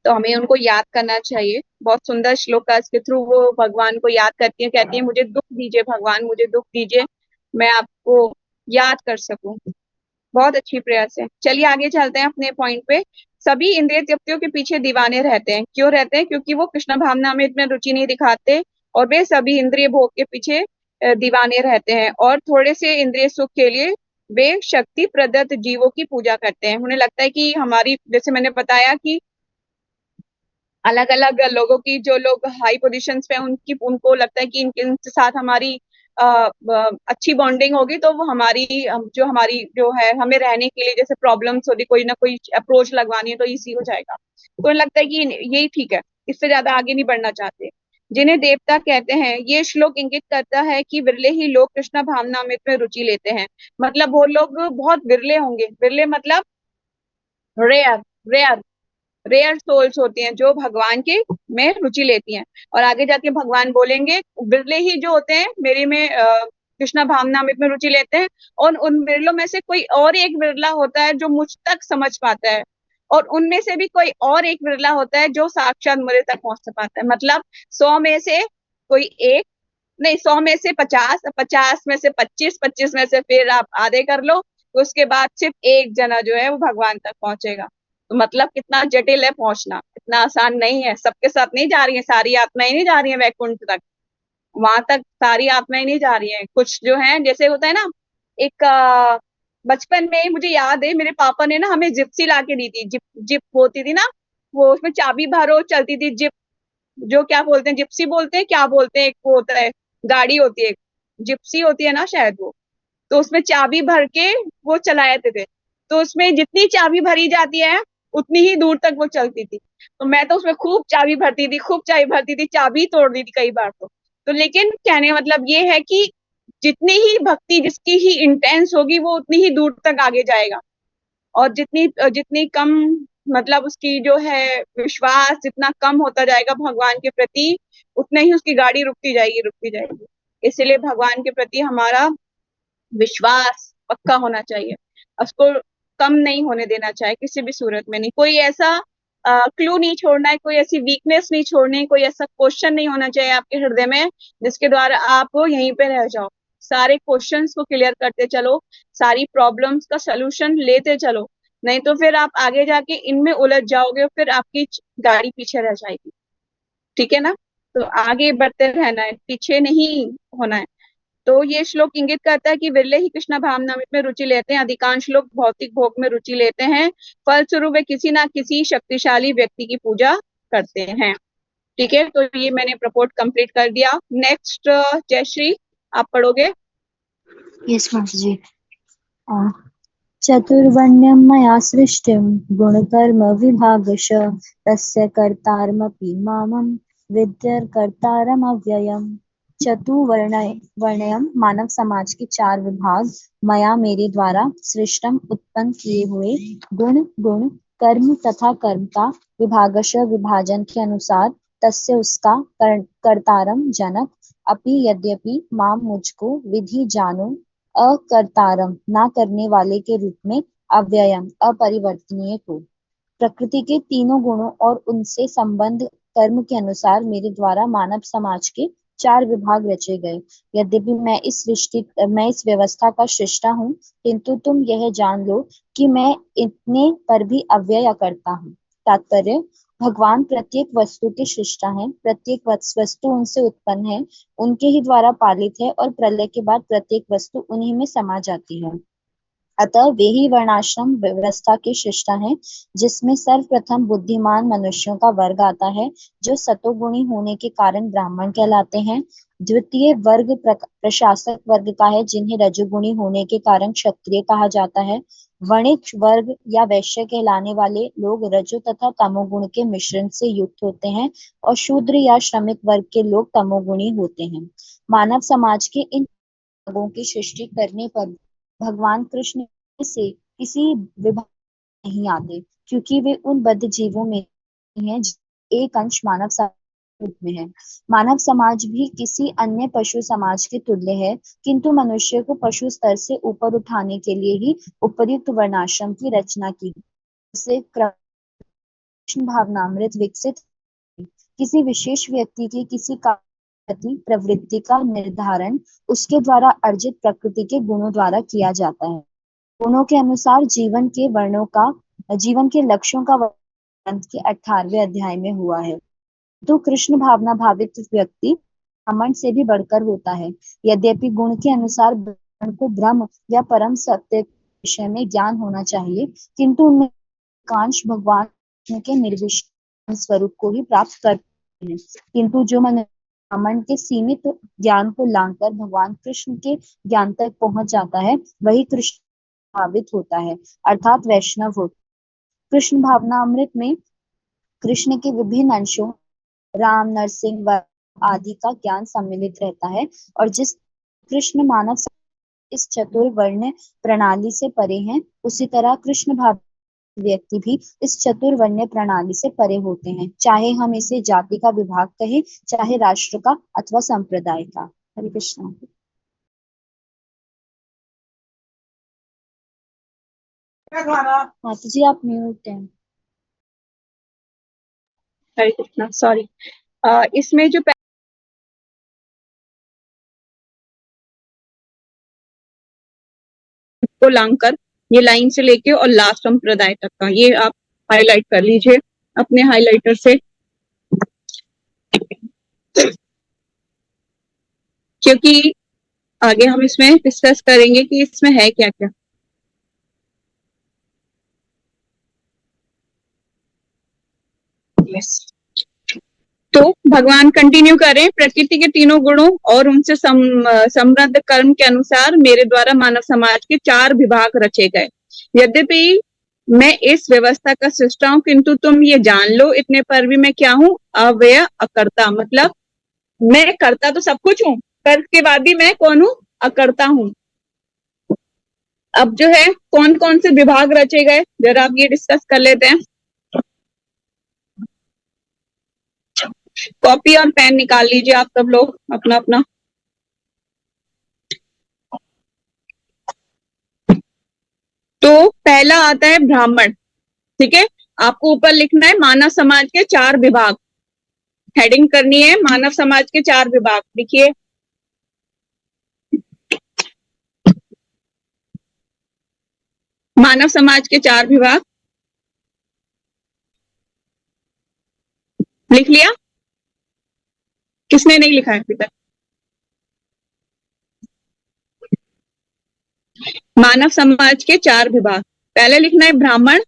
तो हमें उनको याद करना चाहिए। बहुत सुंदर श्लोक है, इसके थ्रू वो भगवान को याद करती है, कहती है मुझे दुख दीजिए भगवान, मुझे दुख दीजिए, मैं आपको याद कर सकूं। बहुत अच्छी प्रयास है। चलिए आगे चलते हैं अपने पॉइंट पे। सभी इंद्रिय तृप्तियों के पीछे दीवाने रहते हैं। क्यों रहते हैं? क्योंकि वो कृष्ण भावना में इतने रुचि नहीं दिखाते, और वे सभी इंद्रिय भोग के पीछे दीवाने रहते हैं, और थोड़े से इंद्रिय सुख के लिए वे शक्ति प्रदत्त जीवों की पूजा करते हैं। उन्हें लगता है कि हमारी, जैसे मैंने बताया कि अलग अलग लोगों की, जो लोग हाई पोजीशंस पे हैं, उनकी, उनको लगता है कि इनके साथ हमारी अच्छी बॉन्डिंग होगी, तो वो हमारी जो हमारी जो है, हमें रहने के लिए जैसे प्रॉब्लम्स होती, कोई ना कोई अप्रोच लगवानी है तो इजी हो जाएगा। तो लगता है कि यही ठीक है, इससे ज्यादा आगे नहीं बढ़ना चाहते। जिन्हें देवता कहते हैं, ये श्लोक इंगित करता है कि विरले ही लोग कृष्ण भावनामृत में रुचि लेते हैं। मतलब वो लोग बहुत विरले होंगे, विरले मतलब रेयर, रेयर रेयर सोल्स होती हैं जो भगवान के में रुचि लेती हैं। और आगे जाके भगवान बोलेंगे, बिरले ही जो होते हैं मेरे में कृष्णा भावनामृत में रुचि लेते हैं, और उन बिरलों में से कोई और एक बिरला होता है जो मुझ तक समझ पाता है, और उनमें से भी कोई और एक बिरला होता है जो साक्षात मुझे तक पहुंच पाता है। मतलब 100 में से कोई एक, नहीं, 100 में से 50, 50 में से 25, 25 में से फिर आप आधे कर लो, तो उसके बाद सिर्फ एक जना जो है वो भगवान तक पहुंचेगा। तो मतलब कितना जटिल है पहुंचना, इतना आसान नहीं है। सबके साथ नहीं जा रही है, सारी आत्माएं नहीं जा रही है वैकुंठ तक, वहां तक सारी आत्माएं नहीं जा रही हैं। कुछ जो है, जैसे होता है ना, एक बचपन में मुझे याद है मेरे पापा ने ना हमें जिप्सी ला के दी थी। जिप जिप होती थी ना, वो उसमें चाबी भरो चलती थी जिप, जो क्या बोलते हैं, जिप्सी बोलते हैं, क्या बोलते हैं, एक वो होता है, गाड़ी होती है, जिप्सी होती है ना शायद वो। तो उसमें चाबी भर के वो चलाए थे। तो उसमें जितनी चाबी भरी जाती है उतनी ही दूर तक वो चलती थी। तो मैं तो उसमें खूब चाबी भरती थी, खूब चाबी भरती थी, चाबी तोड़ दी थी कई बार तो लेकिन कहने का मतलब ये है कि जितनी ही भक्ति जिसकी ही इंटेंस होगी, वो उतनी ही दूर तक आगे जाएगा। और जितनी जितनी कम, मतलब उसकी जो है विश्वास जितना कम होता जाएगा भगवान के प्रति, उतना ही उसकी गाड़ी रुकती जाएगी, रुकती जाएगी। इसलिए भगवान के प्रति हमारा विश्वास पक्का होना चाहिए, उसको कम नहीं होने देना चाहिए किसी भी सूरत में। नहीं, कोई ऐसा क्लू नहीं छोड़ना है, कोई ऐसी वीकनेस नहीं छोड़नी है, कोई ऐसा क्वेश्चन नहीं होना चाहिए आपके हृदय में जिसके द्वारा आप यहीं पे रह जाओ। सारे क्वेश्चंस को क्लियर करते चलो, सारी प्रॉब्लम्स का सोल्यूशन लेते चलो, नहीं तो फिर आप आगे जाके इनमें उलझ जाओगे और फिर आपकी गाड़ी पीछे रह जाएगी। ठीक है ना? तो आगे बढ़ते रहना है, पीछे नहीं होना है। तो ये श्लोक इंगित करता है कि विरले ही कृष्ण भावनामृत में रुचि लेते हैं, अधिकांश लोग भौतिक भोग में रुचि लेते हैं। फलस्वरूप वे किसी ना किसी शक्तिशाली व्यक्ति की पूजा करते हैं। ठीक है, तो ये मैंने प्रपोर्ट कंप्लीट कर दिया। नेक्स्ट जयश्री, आप पढ़ोगे। यस मास्टर जी। चतुर्वर्ण्यं मया सृष्टिं गुणकर्म विभागश तस्य कर्तारमपि मामं विद्यर्कर्तारमव्ययम्। वर्णयम मानव समाज के 4 विभाग मया मेरे द्वारा सृष्टम उत्पन्न किए हुए, गुण गुण कर्म तथा कर्ता विभागश विभाजन के अनुसार, तस्य उसका कर्तारम जनक, अपि यद्यपि माम मुझको विधि जानो अकर्तारम ना करने वाले के रूप में, अव्ययम अपरिवर्तनीय को। प्रकृति के तीनों गुणों और उनसे संबंध कर्म के अनुसार मेरे द्वारा मानव समाज के 4 विभाग रचे गए। यद्यपि मैं इस व्यवस्था का सृष्टा हूँ, किंतु तुम यह जान लो कि मैं इतने पर भी अव्यय करता हूँ। तात्पर्य: भगवान प्रत्येक वस्तु के सृष्टा हैं, प्रत्येक वस्तु उनसे उत्पन्न है, उनके ही द्वारा पालित है और प्रलय के बाद प्रत्येक वस्तु उन्हीं में समा जाती है। अतः वे ही वर्णाश्रम व्यवस्था के शिष्टा हैं, जिसमें सर्वप्रथम बुद्धिमान मनुष्यों का वर्ग आता है, जो सतोगुणी होने के कारण ब्राह्मण कहलाते हैं। द्वितीय वर्ग प्रशासक वर्ग का है, जिन्हें रजोगुणी होने के कारण क्षत्रिय कहा जाता है। वणिक वर्ग या वैश्य कहलाने वाले लोग रजो तथा तमोगुण के मिश्रण से युक्त होते हैं, और शूद्र या श्रमिक वर्ग के लोग तमोगुणी होते हैं। मानव समाज के इन वर्गों की सृष्टि करने पर भगवान कृष्ण से किसी विभाग नहीं आते, क्योंकि वे उन बद्ध जीवों में हैं जो एक अंश मानव समाज के रूप में है। मानव समाज भी किसी अन्य पशु समाज के तुल्य है, किंतु मनुष्य को पशु स्तर से ऊपर उठाने के लिए ही उपर्युक्त वर्णाश्रम की रचना की गई। इसे कृष्ण भावनामृत विकसित किसी विशेष व्यक्ति की किसी प्रति प्रवृत्ति का निर्धारण उसके द्वारा अर्जित प्रकृति के गुणों द्वारा किया जाता है। गुणों के अनुसार जीवन के लक्ष्यों का वर्णन के 18वें अध्याय में हुआ है। तो कृष्ण भावना भावित व्यक्ति ब्राह्मण से भी बढ़कर होता है। यद्यपि गुण के अनुसार ब्राह्मण को ब्रह्म या परम सत्य के विषय में ज्ञान होना चाहिए, किंतु उनमें कांश भगवान के निर्विशेष स्वरूप को ही प्राप्त करते हैं। किंतु जो मनुष्य ब्राह्मण के सीमित ज्ञान को लांघकर भगवान कृष्ण के ज्ञान तक पहुंच जाता है, वही कृष्ण भावित होता है, अर्थात वैष्णव होता है। कृष्ण भावनामृत में कृष्ण के विभिन्न अंशों राम, नरसिंह, वराह आदि का ज्ञान सम्मिलित रहता है, और जिस कृष्ण मानव इस चतुर्वर्ण प्रणाली से परे हैं, उसी तरह कृष्ण भाव व्यक्ति भी इस चतुर्वर्ण प्रणाली से परे होते हैं, चाहे हम इसे जाति का विभाग कहें, चाहे राष्ट्र का अथवा संप्रदाय का। हरे कृष्ण। माता जी आप म्यूट हैं। हरे कृष्णा, सॉरी। इसमें जो को लांघकर, ये लाइन से लेके और लास्ट संप्रदाय तक का, ये आप हाईलाइट कर लीजिए अपने हाइलाइटर से, क्योंकि आगे हम इसमें डिस्कस करेंगे कि इसमें है क्या क्या। yes. तो भगवान कंटिन्यू करें, प्रकृति के तीनों गुणों और उनसे समृद्ध कर्म के अनुसार मेरे द्वारा मानव समाज के 4 विभाग रचे गए। यद्यपि मैं इस व्यवस्था का सृष्टा हूं, किंतु तुम ये जान लो इतने पर भी मैं क्या हूं? अव्यय, अकर्ता। मतलब मैं करता तो सब कुछ हूं, पर के बाद भी मैं कौन हूं? अकर्ता हूं। अब जो है कौन कौन से विभाग रचे गए, जरा आप ये डिस्कस कर लेते हैं। कॉपी और पेन निकाल लीजिए आप सब लोग अपना अपना। तो पहला आता है ब्राह्मण। ठीक है, आपको ऊपर लिखना है मानव समाज के 4 विभाग, हेडिंग करनी है मानव समाज के 4 विभाग। लिखिए, मानव समाज के 4 विभाग। लिख लिया? किसने नहीं लिखा है अभी तक? मानव समाज के 4 विभाग। पहले लिखना है ब्राह्मण।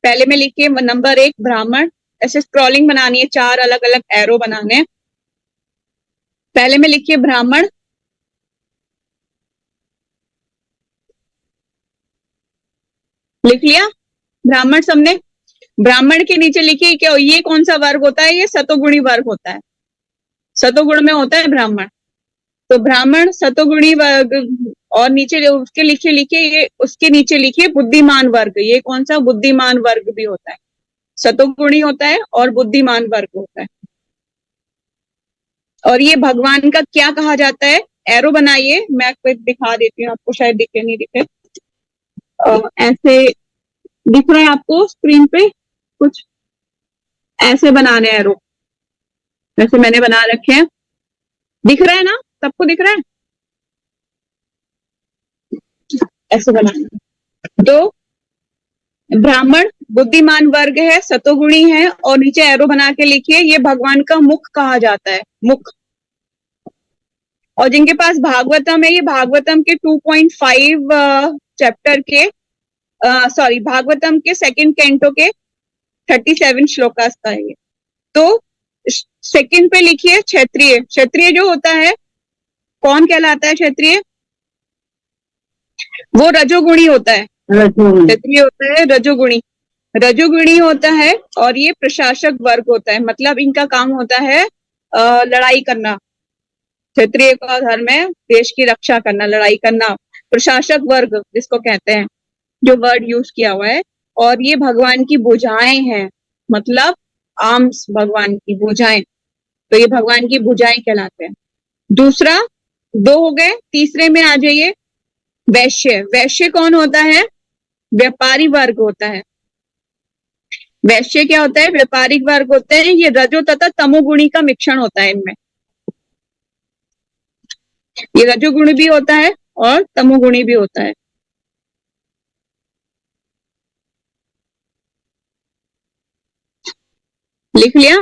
पहले में लिखिए नंबर 1 ब्राह्मण। ऐसे स्क्रॉलिंग बनानी है, 4 अलग अलग एरो बनाने हैं। पहले में लिखिए ब्राह्मण। लिख लिया ब्राह्मण सबने? ब्राह्मण के नीचे लिखिए क्या, ये कौन सा वर्ग होता है? ये सतोगुणी वर्ग होता है, सतोगुण में होता है ब्राह्मण। तो ब्राह्मण सतोगुणी वर्ग, और नीचे उसके लिखिए ये, उसके नीचे लिखिए बुद्धिमान वर्ग। ये कौन सा? बुद्धिमान वर्ग भी होता है, सतोगुणी होता है और बुद्धिमान वर्ग होता है। और ये भगवान का क्या कहा जाता है? एरो बनाइए, मैं आपको दिखा देती हूँ, आपको शायद दिखे नहीं दिखे। ऐसे दिख रहा है आपको स्क्रीन पे? कुछ ऐसे बनाने एरो, जैसे मैंने बना रखे हैं। दिख रहा है ना, सबको दिख रहा है? ऐसे बना तो ब्राह्मण बुद्धिमान वर्ग है, सतोगुणी है, और नीचे एरो बना के लिखिए ये भगवान का मुख कहा जाता है, मुख। और जिनके पास भागवतम है, ये भागवतम के 2.5 चैप्टर के सॉरी भागवतम के सेकंड कैंटो के 37 श्लोकास का है ये। तो सेकंड पे लिखिए क्षत्रिय। क्षत्रिय जो होता है, कौन कहलाता है क्षत्रिय? वो रजोगुणी होता है। क्षत्रिय होता है रजोगुणी, रजोगुणी होता है, और ये प्रशासक वर्ग होता है, मतलब इनका काम होता है लड़ाई करना। क्षत्रिय का धर्म है देश की रक्षा करना, लड़ाई करना। प्रशासक वर्ग जिसको कहते हैं, जो वर्ड यूज किया हुआ है, और ये भगवान की भुजाएं हैं, मतलब आर्म्स, भगवान की भुजाएं। तो ये भगवान की भुजाएं कहलाते हैं। दूसरा, दो हो गए, तीसरे में आ जाइए वैश्य। वैश्य कौन होता है? व्यापारी वर्ग होता है। वैश्य क्या होता है? व्यापारिक वर्ग होते हैं। ये रजो तथा तमोगुणी का मिश्रण होता है इनमें। ये रजोगुणी भी होता है और तमोगुणी भी होता है। लिख लिया?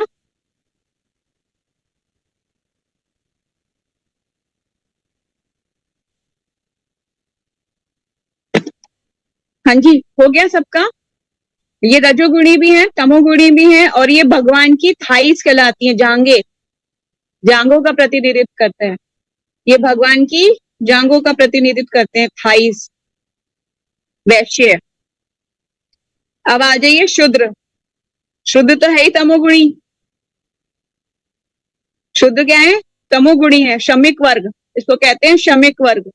हाँ जी, हो गया सबका? ये रजोगुणी भी है, तमोगुणी भी है, और ये भगवान की थाइस कहलाती है, जांगे, जांगों का प्रतिनिधित्व करते हैं। ये भगवान की जांगों का प्रतिनिधित्व करते हैं, थाइस, वैश्य। अब आ जाइए शूद्र। शुद्ध तो है ही तमोगुणी। शुद्ध क्या है? तमोगुणी है, श्रमिक वर्ग, इसको कहते हैं श्रमिक वर्ग।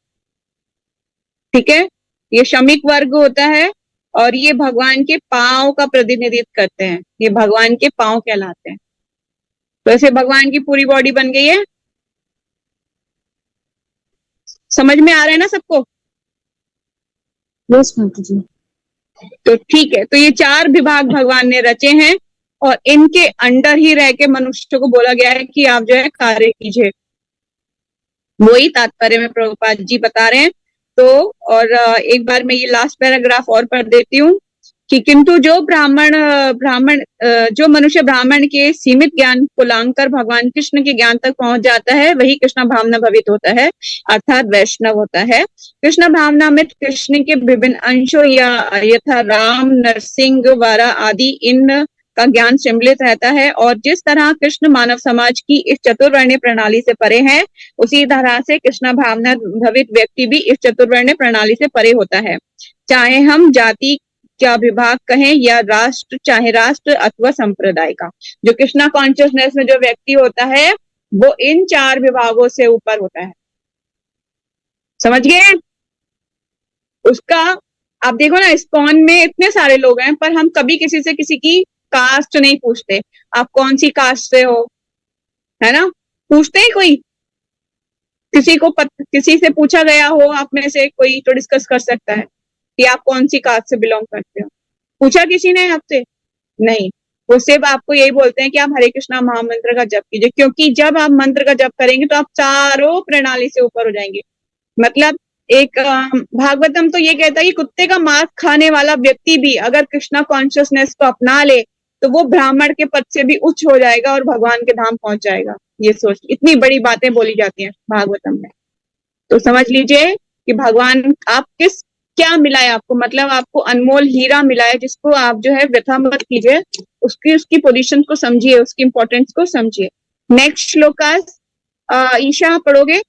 ठीक है, ये श्रमिक वर्ग होता है, और ये भगवान के पांव का प्रतिनिधित्व करते हैं, ये भगवान के पांव कहलाते हैं। तो ऐसे भगवान की पूरी बॉडी बन गई है। समझ में आ रहा है ना सबको? यस माता जी। तो ठीक है, तो ये चार विभाग भगवान ने रचे हैं, और इनके अंडर ही रह के मनुष्य को बोला गया है कि आप जो है कार्य कीजिए। वही तात्पर्य में प्रभुपाद जी बता रहे हैं। तो और एक बार मैं ये लास्ट पैराग्राफ और पढ़ देती हूँ कि किंतु जो ब्राह्मण जो मनुष्य ब्राह्मण के सीमित ज्ञान को लांघकर भगवान कृष्ण के ज्ञान तक पहुंच जाता है, वही कृष्ण भावना भवित होता है, अर्थात वैष्णव होता है। कृष्ण भावना में कृष्ण के विभिन्न अंशों या यथा राम, नरसिंह, वारा आदि इन का ज्ञान सम्मिलित रहता है, और जिस तरह कृष्ण मानव समाज की इस चतुर्वर्ण्य प्रणाली से परे है, उसी तरह से कृष्ण भावना भवित व्यक्ति भी इस चतुर्वर्ण्य प्रणाली से परे होता है। चाहे हम जाति क्या विभाग कहें या राष्ट्र, चाहे राष्ट्र अथवा संप्रदाय का, जो कृष्णा कॉन्शियसनेस में जो व्यक्ति होता है, वो इन चार विभागों से ऊपर होता है। समझ गए? उसका आप देखो ना, इस्कॉन में इतने सारे लोग हैं, पर हम कभी किसी से किसी की कास्ट नहीं पूछते, आप कौन सी कास्ट से हो, है ना? पूछते ही कोई? किसी से पूछा गया हो आप में से कोई तो डिस्कस कर सकता है कि आप कौन सी कास्ट से बिलोंग करते हो? पूछा किसी ने आपसे? नहीं। वो सिर्फ आपको यही बोलते हैं कि आप हरे कृष्णा महामंत्र का जप कीजिए, क्योंकि जब आप मंत्र का जप करेंगे तो आप चारों प्रणाली से ऊपर हो जाएंगे। मतलब एक भागवतम तो ये कहता है कि कुत्ते का मांस खाने वाला व्यक्ति भी अगर कृष्णा कॉन्शियसनेस को अपना ले, तो वो ब्राह्मण के पद से भी उच्च हो जाएगा और भगवान के धाम पहुंच जाएगा। ये सोच, इतनी बड़ी बातें बोली जाती हैं भागवतम में। तो समझ लीजिए कि भगवान आप किस, क्या मिला है आपको, मतलब आपको अनमोल हीरा मिला है, जिसको आप जो है व्यथा मत कीजिए, उसकी उसकी पोजीशन को समझिए, उसकी इंपॉर्टेंस को समझिए। नेक्स्ट श्लोकास ईशा पढ़ोगे?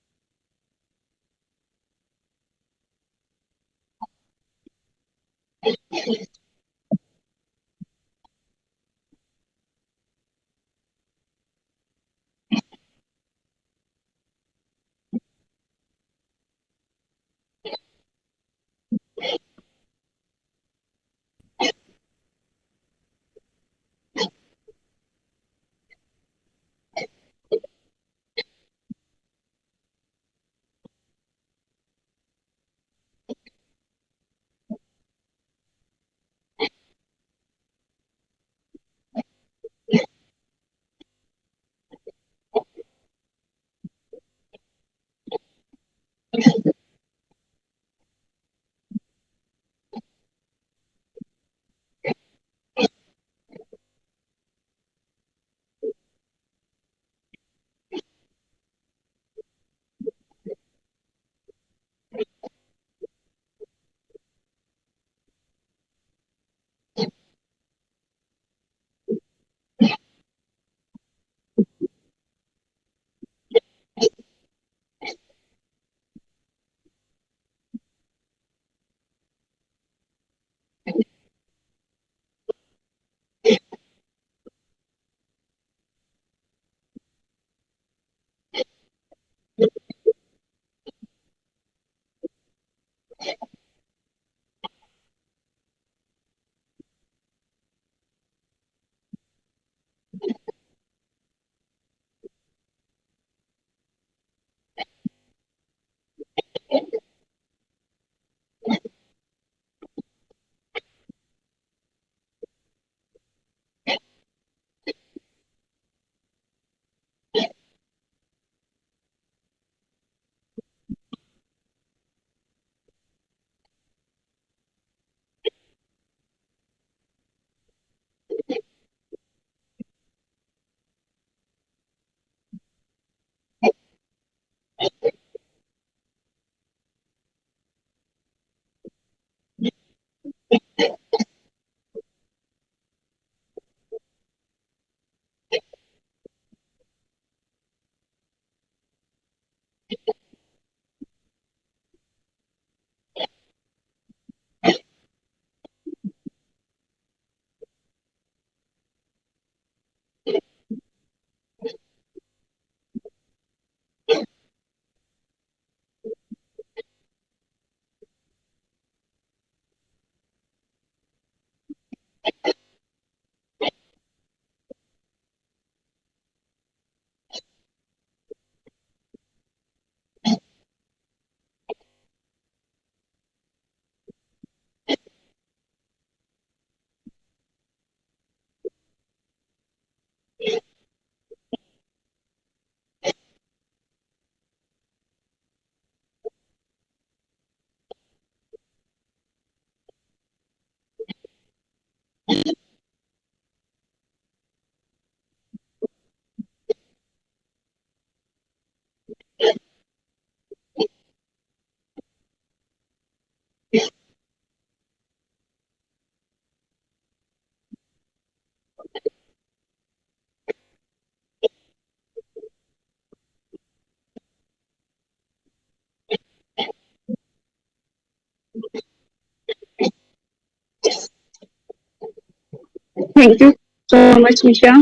थैंक यू सो मच निशा।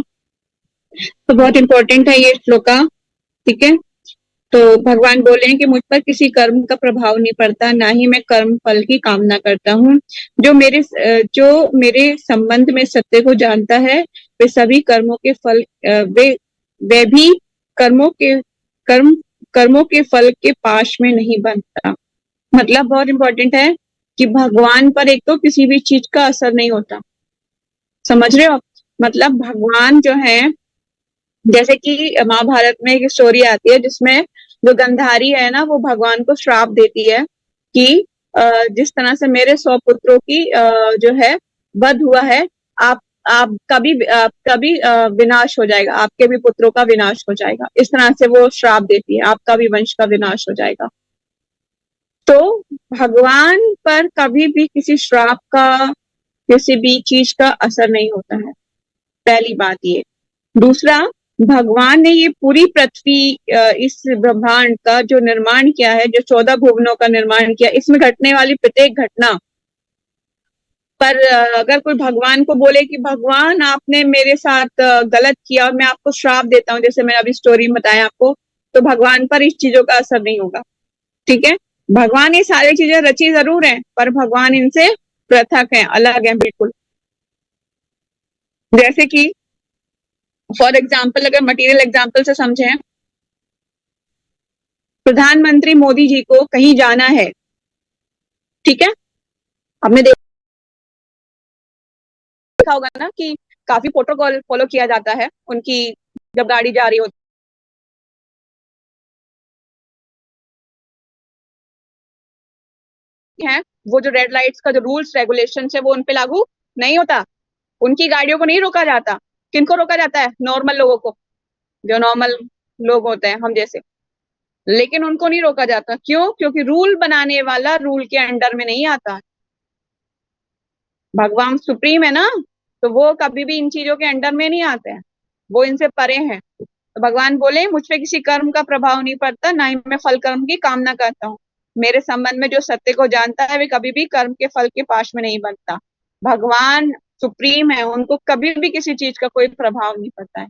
तो बहुत इंपॉर्टेंट है ये श्लोका, ठीक है। तो भगवान बोले हैं कि मुझ पर किसी कर्म का प्रभाव नहीं पड़ता, ना ही मैं कर्म फल की कामना करता हूँ। जो मेरे संबंध में सत्य को जानता है, वे सभी कर्मों के फल वे भी कर्म कर्मों के फल के पाश में नहीं बनता। मतलब बहुत इंपॉर्टेंट है कि भगवान पर एक तो किसी भी चीज का असर नहीं होता, समझ रहे हो। मतलब भगवान जो है, जैसे कि महाभारत में एक स्टोरी आती है जिसमें जो गंधारी है ना, वो भगवान को श्राप देती है कि जिस तरह से मेरे 100 पुत्रों की जो है वध हुआ है, आप कभी विनाश हो जाएगा, आपके भी पुत्रों का विनाश हो जाएगा। इस तरह से वो श्राप देती है, आपका भी वंश का विनाश हो जाएगा। तो भगवान पर कभी भी किसी श्राप का, किसी भी चीज का असर नहीं होता है, पहली बात ये। दूसरा, भगवान ने ये पूरी पृथ्वी, इस ब्रह्मांड का जो निर्माण किया है, जो 14 भुवनों का निर्माण किया, इसमें घटने वाली प्रत्येक घटना पर अगर कोई भगवान को बोले कि भगवान आपने मेरे साथ गलत किया और मैं आपको श्राप देता हूँ, जैसे मैंने अभी स्टोरी में बताया आपको, तो भगवान पर इस चीजों का असर नहीं होगा, ठीक है। भगवान ये सारी चीजें रची जरूर है, पर भगवान इनसे पृथक है, अलग है बिल्कुल। जैसे कि फॉर एग्जाम्पल, अगर मटेरियल एग्जाम्पल से समझें, प्रधानमंत्री मोदी जी को कहीं जाना है, ठीक है। आपने देखा होगा ना कि काफी प्रोटोकॉल फॉलो किया जाता है उनकी, जब गाड़ी जा रही होती है, वो जो रेड लाइट्स का जो रूल्स रेगुलेशन है वो उनपे लागू नहीं होता। उनकी गाड़ियों को नहीं रोका जाता। किनको रोका जाता है? नॉर्मल लोगों को, जो नॉर्मल लोग होते हैं हम जैसे। लेकिन उनको नहीं रोका जाता, क्यों? क्योंकि रूल बनाने वाला रूल के अंडर में नहीं आता। भगवान सुप्रीम है ना, तो वो कभी भी इन चीजों के अंडर में नहीं आते हैं, वो इनसे परे हैं। तो भगवान बोले मुझ पे किसी कर्म का प्रभाव नहीं पड़ता, ना ही मैं फल कर्म की कामना करता हूँ। मेरे संबंध में जो सत्य को जानता है, वे कभी भी कर्म के फल के पाश में नहीं बनता। भगवान सुप्रीम है, उनको कभी भी किसी चीज का कोई प्रभाव नहीं पड़ता है,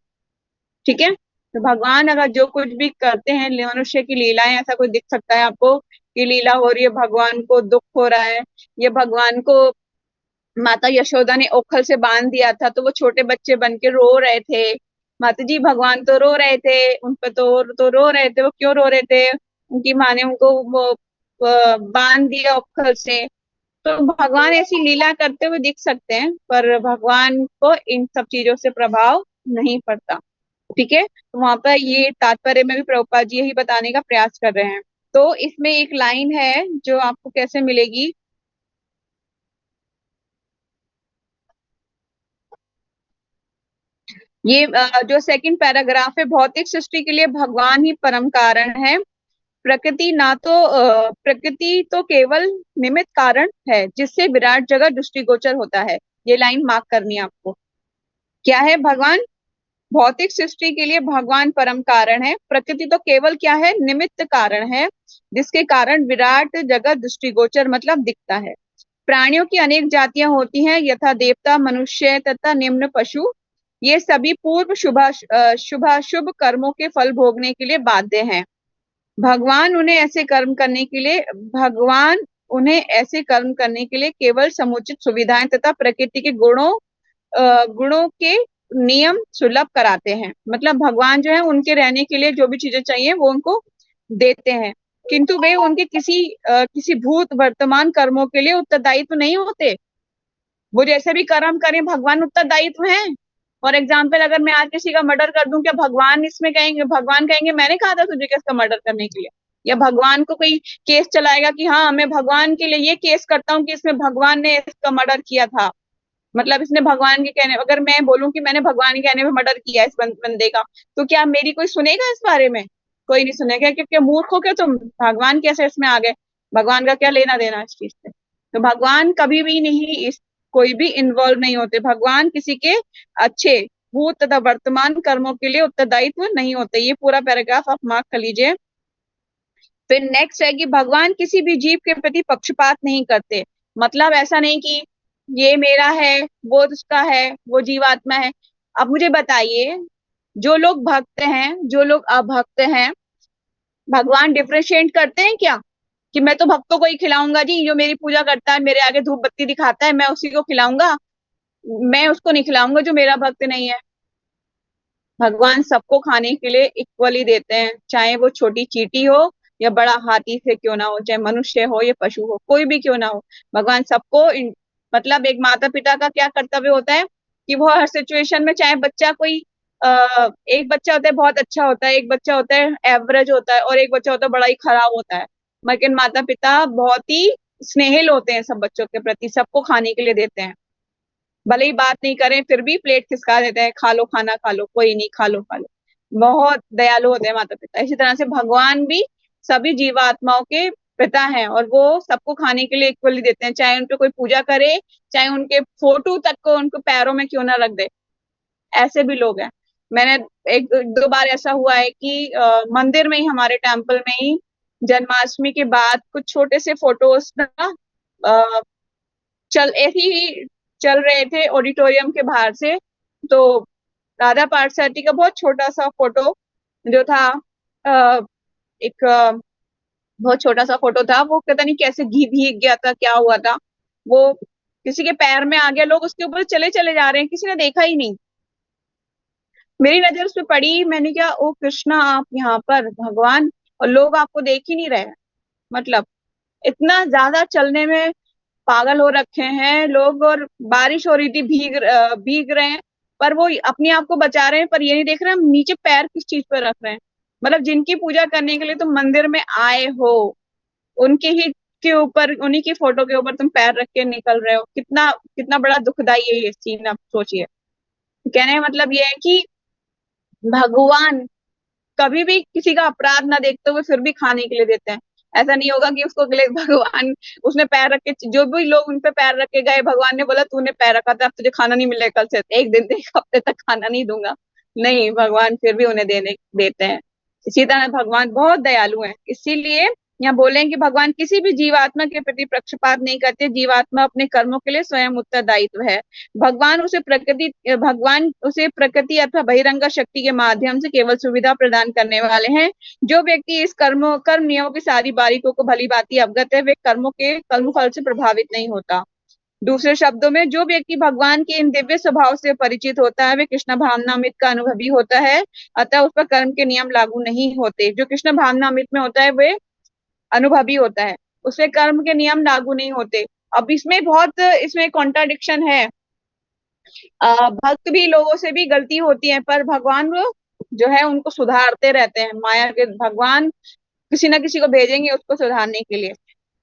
ठीक है। तो भगवान अगर जो कुछ भी करते हैं, मनुष्य की लीलाएं, ऐसा कोई दिख सकता है आपको कि लीला हो रही है, भगवान को दुख हो रहा है, ये भगवान को माता यशोदा ने ओखल से बांध दिया था तो वो छोटे बच्चे बन के रो रहे थे, माता जी भगवान तो रो रहे थे, उन पर तो रो रहे थे। वो क्यों रो रहे थे? उनकी माँ ने उनको वो बांध दिया ओखल से। तो भगवान ऐसी लीला करते हुए दिख सकते हैं, पर भगवान को इन सब चीजों से प्रभाव नहीं पड़ता, ठीक है। तो वहां पर ये तात्पर्य में भी प्रभुपाद जी यही बताने का प्रयास कर रहे हैं। तो इसमें एक लाइन है जो आपको कैसे मिलेगी, ये जो सेकंड पैराग्राफ है, भौतिक सृष्टि के लिए भगवान ही परम कारण है। प्रकृति तो केवल निमित्त कारण है, जिससे विराट जगत दृष्टिगोचर होता है। ये लाइन मार्क करनी है आपको। क्या है? भगवान, भौतिक सृष्टि के लिए भगवान परम कारण है, प्रकृति तो केवल क्या है? निमित्त कारण है, जिसके कारण विराट जगत दृष्टिगोचर मतलब दिखता है। प्राणियों की अनेक जातियां होती हैं, यथा देवता, मनुष्य तथा निम्न पशु। ये सभी पूर्व शुभाशुभ कर्मों के फल भोगने के लिए बाध्य हैं। भगवान उन्हें ऐसे कर्म करने के लिए भगवान उन्हें ऐसे कर्म करने के लिए केवल समुचित सुविधाएं तथा प्रकृति के गुणों के नियम सुलभ कराते हैं। मतलब भगवान जो है, उनके रहने के लिए जो भी चीजें चाहिए वो उनको देते हैं, किंतु वे उनके किसी भूत वर्तमान कर्मों के लिए उत्तरदायी तो नहीं होते। वो जैसे भी कर्म करें, भगवान उत्तरदायित्व है। फॉर एग्जाम्पल, अगर मैं आज किसी का मर्डर कर दूं, क्या भगवान इसमें कहेंगे? भगवान कहेंगे मैंने कहा था तुझे किसका मर्डर करने के लिए? या भगवान को कोई केस चलाएगा कि हाँ मैं भगवान के लिए ये केस करता हूँ कि इसमें भगवान ने इसका मर्डर किया था, मतलब इसने भगवान के कहने, अगर मैं बोलूं कि मैंने भगवान के कहने पे मर्डर किया इस बंदे का, तो क्या मेरी कोई सुनेगा इस बारे में? कोई नहीं सुनेगा। क्योंकि मूर्ख हो क्या तुम? भगवान कैसे इसमें आ गए? भगवान का क्या लेना देना इस चीज से? तो भगवान कभी भी नहीं, इस कोई भी इन्वॉल्व नहीं होते। भगवान किसी के अच्छे भूत तथा वर्तमान कर्मों के लिए उत्तरदायित्व नहीं होते। ये पूरा पैराग्राफ आप मार्क कर लीजिए। फिर नेक्स्ट है कि भगवान किसी भी जीव के प्रति पक्षपात नहीं करते। मतलब ऐसा नहीं कि ये मेरा है, वो उसका है, वो जीवात्मा है। अब मुझे बताइए, जो लोग भक्त हैं, जो लोग अभक्त हैं, भगवान डिफरेंशिएट करते हैं क्या? कि मैं तो भक्तों को ही खिलाऊंगा जी, जो मेरी पूजा करता है, मेरे आगे धूप बत्ती दिखाता है, मैं उसी को खिलाऊंगा, मैं उसको नहीं खिलाऊंगा जो मेरा भक्त नहीं है। भगवान सबको खाने के लिए इक्वली देते हैं, चाहे वो छोटी चींटी हो या बड़ा हाथी से क्यों ना हो, चाहे मनुष्य हो या पशु हो, कोई भी क्यों ना हो। भगवान सबको मतलब एक माता पिता का क्या कर्तव्य होता है कि वो हर सिचुएशन में, चाहे बच्चा कोई एक बच्चा होता है बहुत अच्छा होता है, एक बच्चा होता है एवरेज होता है, और एक बच्चा होता है बड़ा ही खराब होता है, लेकिन माता पिता बहुत ही स्नेहिल होते हैं सब बच्चों के प्रति, सबको खाने के लिए देते हैं, भले ही बात नहीं करें फिर भी प्लेट खिसका देते हैं, खा लो खाना खा लो, कोई नहीं, खा लो खा लो। बहुत दयालु होते हैं माता पिता। इसी तरह से भगवान भी सभी जीवात्माओं के पिता हैं, और वो सबको खाने के लिए इक्वली देते हैं, चाहे उनपे कोई पूजा करे, चाहे उनके फोटो तक को उनको पैरों में क्यों ना रख दे, ऐसे भी लोग हैं। मैंने एक दो बार ऐसा हुआ है कि मंदिर में ही, हमारे टेम्पल में ही जन्माष्टमी के बाद कुछ छोटे से फोटोज ना अ, चल ऐसे ही चल रहे थे ऑडिटोरियम के बाहर से, तो राधा पार्थसारथी का बहुत छोटा सा फोटो जो था, एक बहुत छोटा सा फोटो था, वो पता नहीं कैसे घी भीग गया था, क्या हुआ था, वो किसी के पैर में आ गया, लोग उसके ऊपर चले चले जा रहे हैं, किसी ने देखा ही नहीं। मेरी नजर उस पर पड़ी, मैंने क्या, ओ कृष्णा आप यहाँ पर, भगवान, और लोग आपको देख ही नहीं रहे हैं। मतलब इतना ज्यादा चलने में पागल हो रखे हैं लोग, और बारिश हो रही थी, भीग रहे हैं, पर वो अपने आप को बचा रहे हैं, पर ये नहीं देख रहे हम नीचे पैर किस चीज पर रख रहे हैं। मतलब जिनकी पूजा करने के लिए तुम मंदिर में आए हो, उनके ही के ऊपर, उन्हीं की फोटो के ऊपर तुम पैर रख के निकल रहे हो, कितना कितना बड़ा दुखदाई है ये सीन, आप सोचिए। कहने का मतलब ये है कि भगवान कभी भी किसी का अपराध ना देखते हुए फिर भी खाने के लिए देते हैं। ऐसा नहीं होगा कि उसको अगले भगवान, उसने पैर रख के, जो भी लोग उन पे पैर रख के गए, भगवान ने बोला तूने पैर रखा था, अब तुझे खाना नहीं मिलेगा, कल से एक दिन, एक हफ्ते तक खाना नहीं दूंगा। नहीं, भगवान फिर भी उन्हें देने देते हैं। इसी तरह भगवान बहुत दयालु हैं, इसीलिए यहाँ बोले कि भगवान किसी भी जीवात्मा के प्रति पक्षपात नहीं करते, जीवात्मा अपने कर्मों के लिए स्वयं उत्तरदायित्व है। भगवान उसे प्रकृति अथवा बहिरंग शक्ति के माध्यम से केवल सुविधा प्रदान करने वाले हैं। जो व्यक्ति इस कर्म नियमों की सारी बारीकों को भली भांति अवगत है, वे कर्म फल से प्रभावित नहीं होता। दूसरे शब्दों में, जो व्यक्ति भगवान के इन दिव्य स्वभाव से परिचित होता है, वे कृष्ण भावनामृत का अनुभवी होता है, अतः उस पर कर्म के नियम लागू नहीं होते। जो कृष्ण भावनामृत में होता है वे अनुभवी होता है, उससे कर्म के नियम लागू नहीं होते। अब इसमें कॉन्ट्राडिक्शन है। भक्त भी, लोगों से भी गलती होती है, पर भगवान वो जो है उनको सुधारते रहते हैं, माया के भगवान किसी ना किसी को भेजेंगे उसको सुधारने के लिए।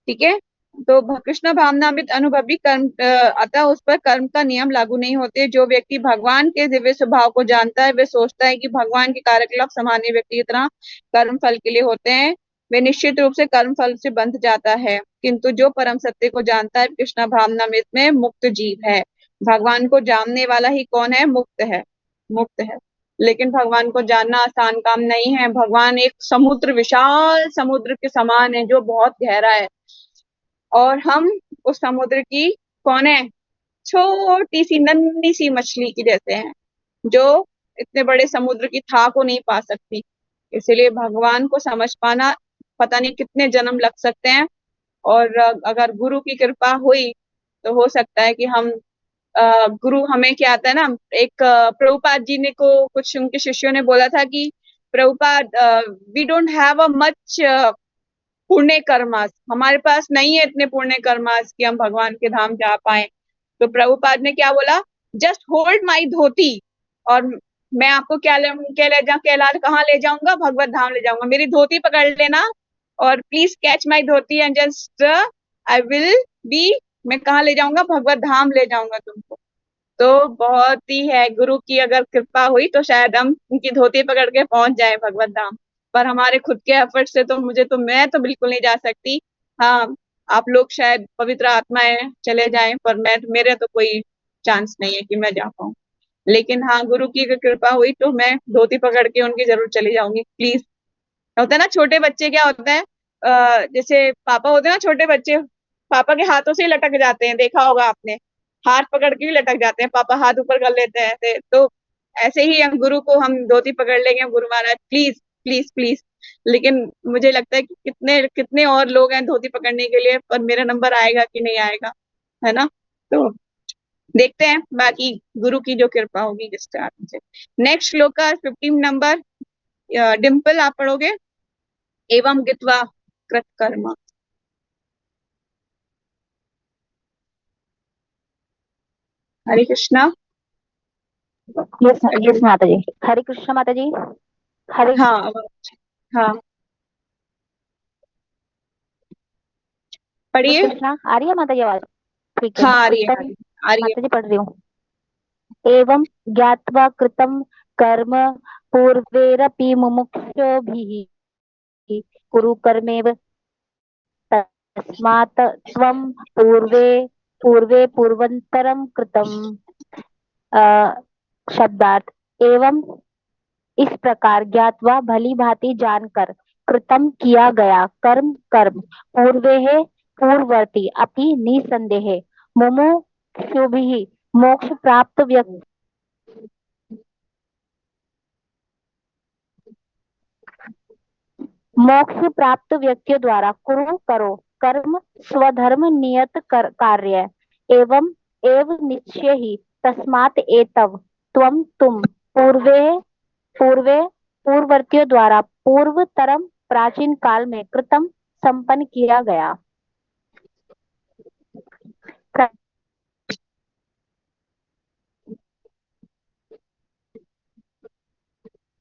ठीक है, तो कृष्ण भावनामृत अनुभवी कर्म, अतः उस पर कर्म का नियम लागू नहीं होते। जो व्यक्ति भगवान के दिव्य स्वभाव को जानता है, वे सोचता है कि भगवान के कार्यकलाप सामान्य व्यक्ति की तरह कर्म फल के लिए होते हैं, वे निश्चित रूप से कर्म फल से बंध जाता है। किंतु जो परम सत्य को जानता है, कृष्ण भावनामृत में मुक्त जीव है। भगवान को जानने वाला ही कौन है? मुक्त है, मुक्त है। लेकिन भगवान को जानना आसान काम नहीं है। भगवान एक समुद्र, विशाल समुद्र के समान है, जो बहुत गहरा है, और हम उस समुद्र की कौन है? छोटी सी नन्ही सी मछली की जैसे हैं, जो इतने बड़े समुद्र की था को नहीं पा सकती। इसलिए भगवान को समझ पाना पता नहीं कितने जन्म लग सकते हैं, और अगर गुरु की कृपा हुई तो हो सकता है कि हम गुरु, हमें क्या आता है ना, एक प्रभुपाद जी ने को कुछ उनके शिष्यों ने बोला था कि Prabhupada, we don't have a much punya karmas, हमारे पास नहीं है इतने पुण्य कर्मास कि हम भगवान के धाम जा पाए। तो प्रभुपाद ने क्या बोला? जस्ट होल्ड माई धोती, और मैं आपको कहाँ ले जाऊंगा? भगवत धाम ले जाऊंगा। मेरी धोती पकड़ लेना, और please catch my dhoti and just I will be, मैं कहाँ ले जाऊंगा? भगवत धाम ले जाऊंगा तुमको। तो बहुत ही है, गुरु की अगर कृपा हुई तो शायद हम उनकी धोती पकड़ के पहुंच जाए भगवत धाम। पर हमारे खुद के एफर्ट से तो मैं तो बिल्कुल नहीं जा सकती। हाँ, आप लोग शायद पवित्र आत्माएं चले जाएं, पर मेरे तो कोई चांस नहीं है कि मैं जा पाऊँ। लेकिन हाँ, गुरु की अगर कृपा हुई तो मैं धोती पकड़ के उनकी जरूर चली जाऊंगी, प्लीज। होता है ना छोटे बच्चे, क्या होता है, जैसे पापा होते हैं ना, छोटे बच्चे पापा के हाथों से ही लटक जाते हैं, देखा होगा आपने। हाथ पकड़ के भी लटक जाते हैं, पापा हाथ ऊपर कर लेते हैं ऐसे। तो ऐसे ही हम गुरु को हम धोती पकड़ लेंगे, Guru Maharaj please please please. लेकिन मुझे लगता है कि कितने कितने और लोग हैं धोती पकड़ने के लिए, पर मेरा नंबर आएगा कि नहीं आएगा, है ना। तो देखते हैं, बाकी गुरु की जो कृपा होगी जिसके हाथ से। नेक्स्ट श्लोक का 15 नंबर, डिम्पल आप पढ़ोगे। एवं गित्वा कृतकर्मा। हरे कृष्णा। यस यस माता जी। हरे कृष्ण माता जी। हरे हाँ हाँ, पढ़िए। कृष्णा। आ रही है माता जी आवाज? ठीक है, हाँ आ रही है, उत्तर आ रही है। माता जी पढ़ रही हूँ। एवं ज्ञात्वा कृतं कर्म पूर्वैरपि मुमुक्षुभिः कुरु कर्मेव तस्मात् त्वं पूर्वे पूर्वे पूर्वन्तरं कृतं। शब्दार्थ एवं इस प्रकार ज्ञातवा भली भांति जानकर कृतम किया गया कर्म कर्म पूर्वे पूर्ववर्ती अपि निसंदेह मुमुक्षुभिः मोक्ष प्राप्त व्यक्ति मोक्ष प्राप्त व्यक्तियों द्वारा कुरु करो कर्म स्वधर्म नियत कार्य एवं एव निश्चय ही तस्मात् एतव त्वं तुम पूर्वे पूर्वे पूर्ववर्तियों द्वारा पूर्वतरम प्राचीन काल में कृतम संपन्न किया गया।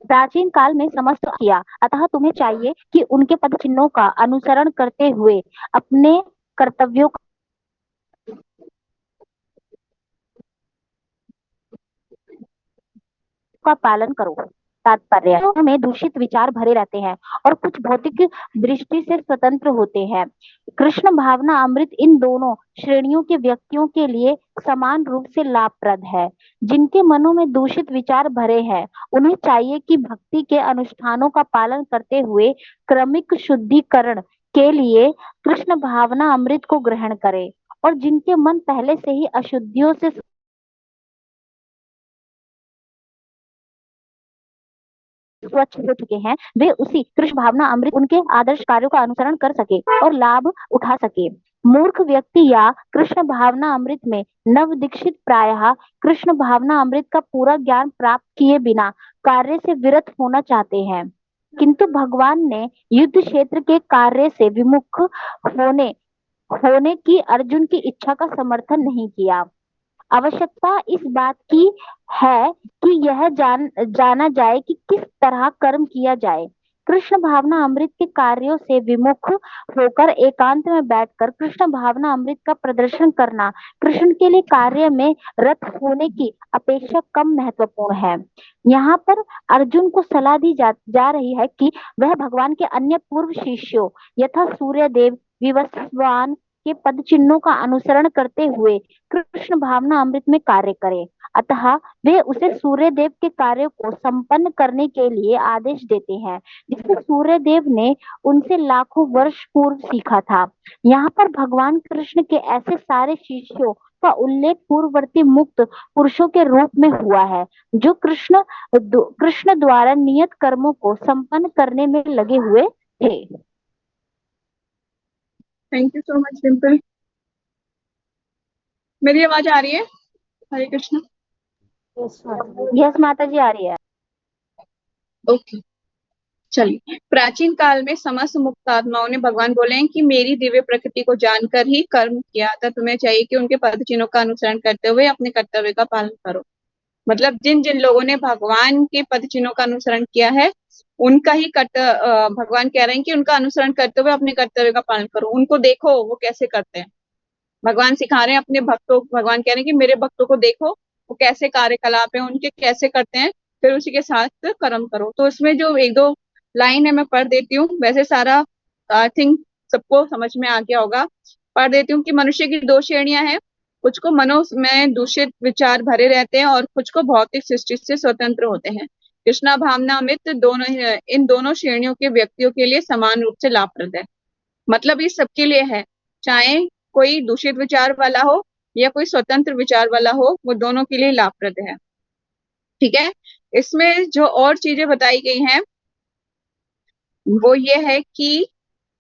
प्राचीन काल में समस्त किया, अतः तुम्हें चाहिए कि उनके पद चिन्हों का अनुसरण करते हुए अपने कर्तव्यों का पालन करो। तात्पर्य में दूषित विचार भरे रहते हैं और कुछ भौतिक दृष्टि से स्वतंत्र होते हैं। कृष्ण भावना अमृत इन दोनों श्रेणियों के व्यक्तियों के लिए समान रूप से लाभप्रद है। जिनके मनों में दूषित विचार भरे हैं उन्हें चाहिए कि भक्ति के अनुष्ठानों का पालन करते हुए क्रमिक शुद्धिकरण के लिए कृष्ण भावना अमृत को ग्रहण करें, और जिनके मन पहले से ही अशुद्धियों से स्वच्छ हो चुके हैं वे उसी कृष्ण भावना अमृत उनके आदर्श कार्यों का अनुसरण कर सके और लाभ उठा सके। मूर्ख व्यक्ति या कृष्ण भावना अमृत में नव दीक्षित प्रायः कृष्ण भावना अमृत का पूरा ज्ञान प्राप्त किए बिना कार्य से विरत होना चाहते हैं, किंतु भगवान ने युद्ध क्षेत्र के कार्य से विमुख होने होने की अर्जुन की इच्छा का समर्थन नहीं किया। आवश्यकता इस बात की है कि यह जाना जाए कि किस तरह कर्म किया जाए। कृष्ण भावना अमृत के कार्यों से विमुख होकर एकांत में बैठकर कृष्ण भावना अमृत का प्रदर्शन करना कृष्ण के लिए कार्य में रत होने की अपेक्षा कम महत्वपूर्ण है। यहाँ पर अर्जुन को सलाह दी जा रही है कि वह भगवान के अन्य पूर्व शिष्यों यथा सूर्य देव विवस्वान के पद चिन्हों का अनुसरण करते हुए कृष्ण भावना अमृत में कार्य करे। अतः वे उसे सूर्य देव के कार्य को संपन्न करने के लिए आदेश देते हैं, जिसे सूर्य देव ने उनसे लाखों वर्ष पूर्व सीखा था। यहाँ पर भगवान कृष्ण के ऐसे सारे शिष्यों का उल्लेख पूर्ववर्ती मुक्त पुरुषों के रूप में हुआ है, जो कृष्ण द्वारा नियत कर्मों को संपन्न करने में लगे हुए थे। Thank you so much Dimple. मेरी आवाज आ रही है? हरे कृष्ण। यस माता जी आ रही है। ओके, चलिए। प्राचीन काल में समस्त मुक्त आत्माओं ने भगवान बोले हैं कि मेरी दिव्य प्रकृति को जानकर ही कर्म किया था, तुम्हें चाहिए कि उनके पद चिन्हों का अनुसरण करते हुए अपने कर्तव्य का पालन करो। मतलब जिन जिन लोगों ने भगवान के पद चिन्हों का अनुसरण किया है उनका ही भगवान कह रहे हैं कि उनका अनुसरण करते हुए अपने कर्तव्य का पालन करो। उनको देखो वो कैसे करते हैं। भगवान सिखा रहे हैं अपने भक्तों, भगवान कह रहे हैं कि मेरे भक्तों को देखो वो कैसे कार्यकलाप है उनके, कैसे करते हैं, फिर उसी के साथ कर्म करो। तो इसमें जो एक दो लाइन है मैं पढ़ देती हूँ, वैसे सारा आई थिंक सबको समझ में आ गया होगा। पढ़ देती हूँ कि मनुष्य की दो श्रेणियां हैं, कुछ को मनो में दूषित विचार भरे रहते हैं और कुछ को भौतिक सृष्टि से स्वतंत्र होते हैं। कृष्णा भावना अमृत दोनों इन दोनों श्रेणियों के व्यक्तियों के लिए समान रूप से लाभप्रद है। मतलब ये सबके लिए है, चाहे कोई दूषित विचार वाला हो या कोई स्वतंत्र विचार वाला हो, वो दोनों के लिए लाभप्रद है। ठीक है। इसमें जो और चीजें बताई गई हैं वो ये है कि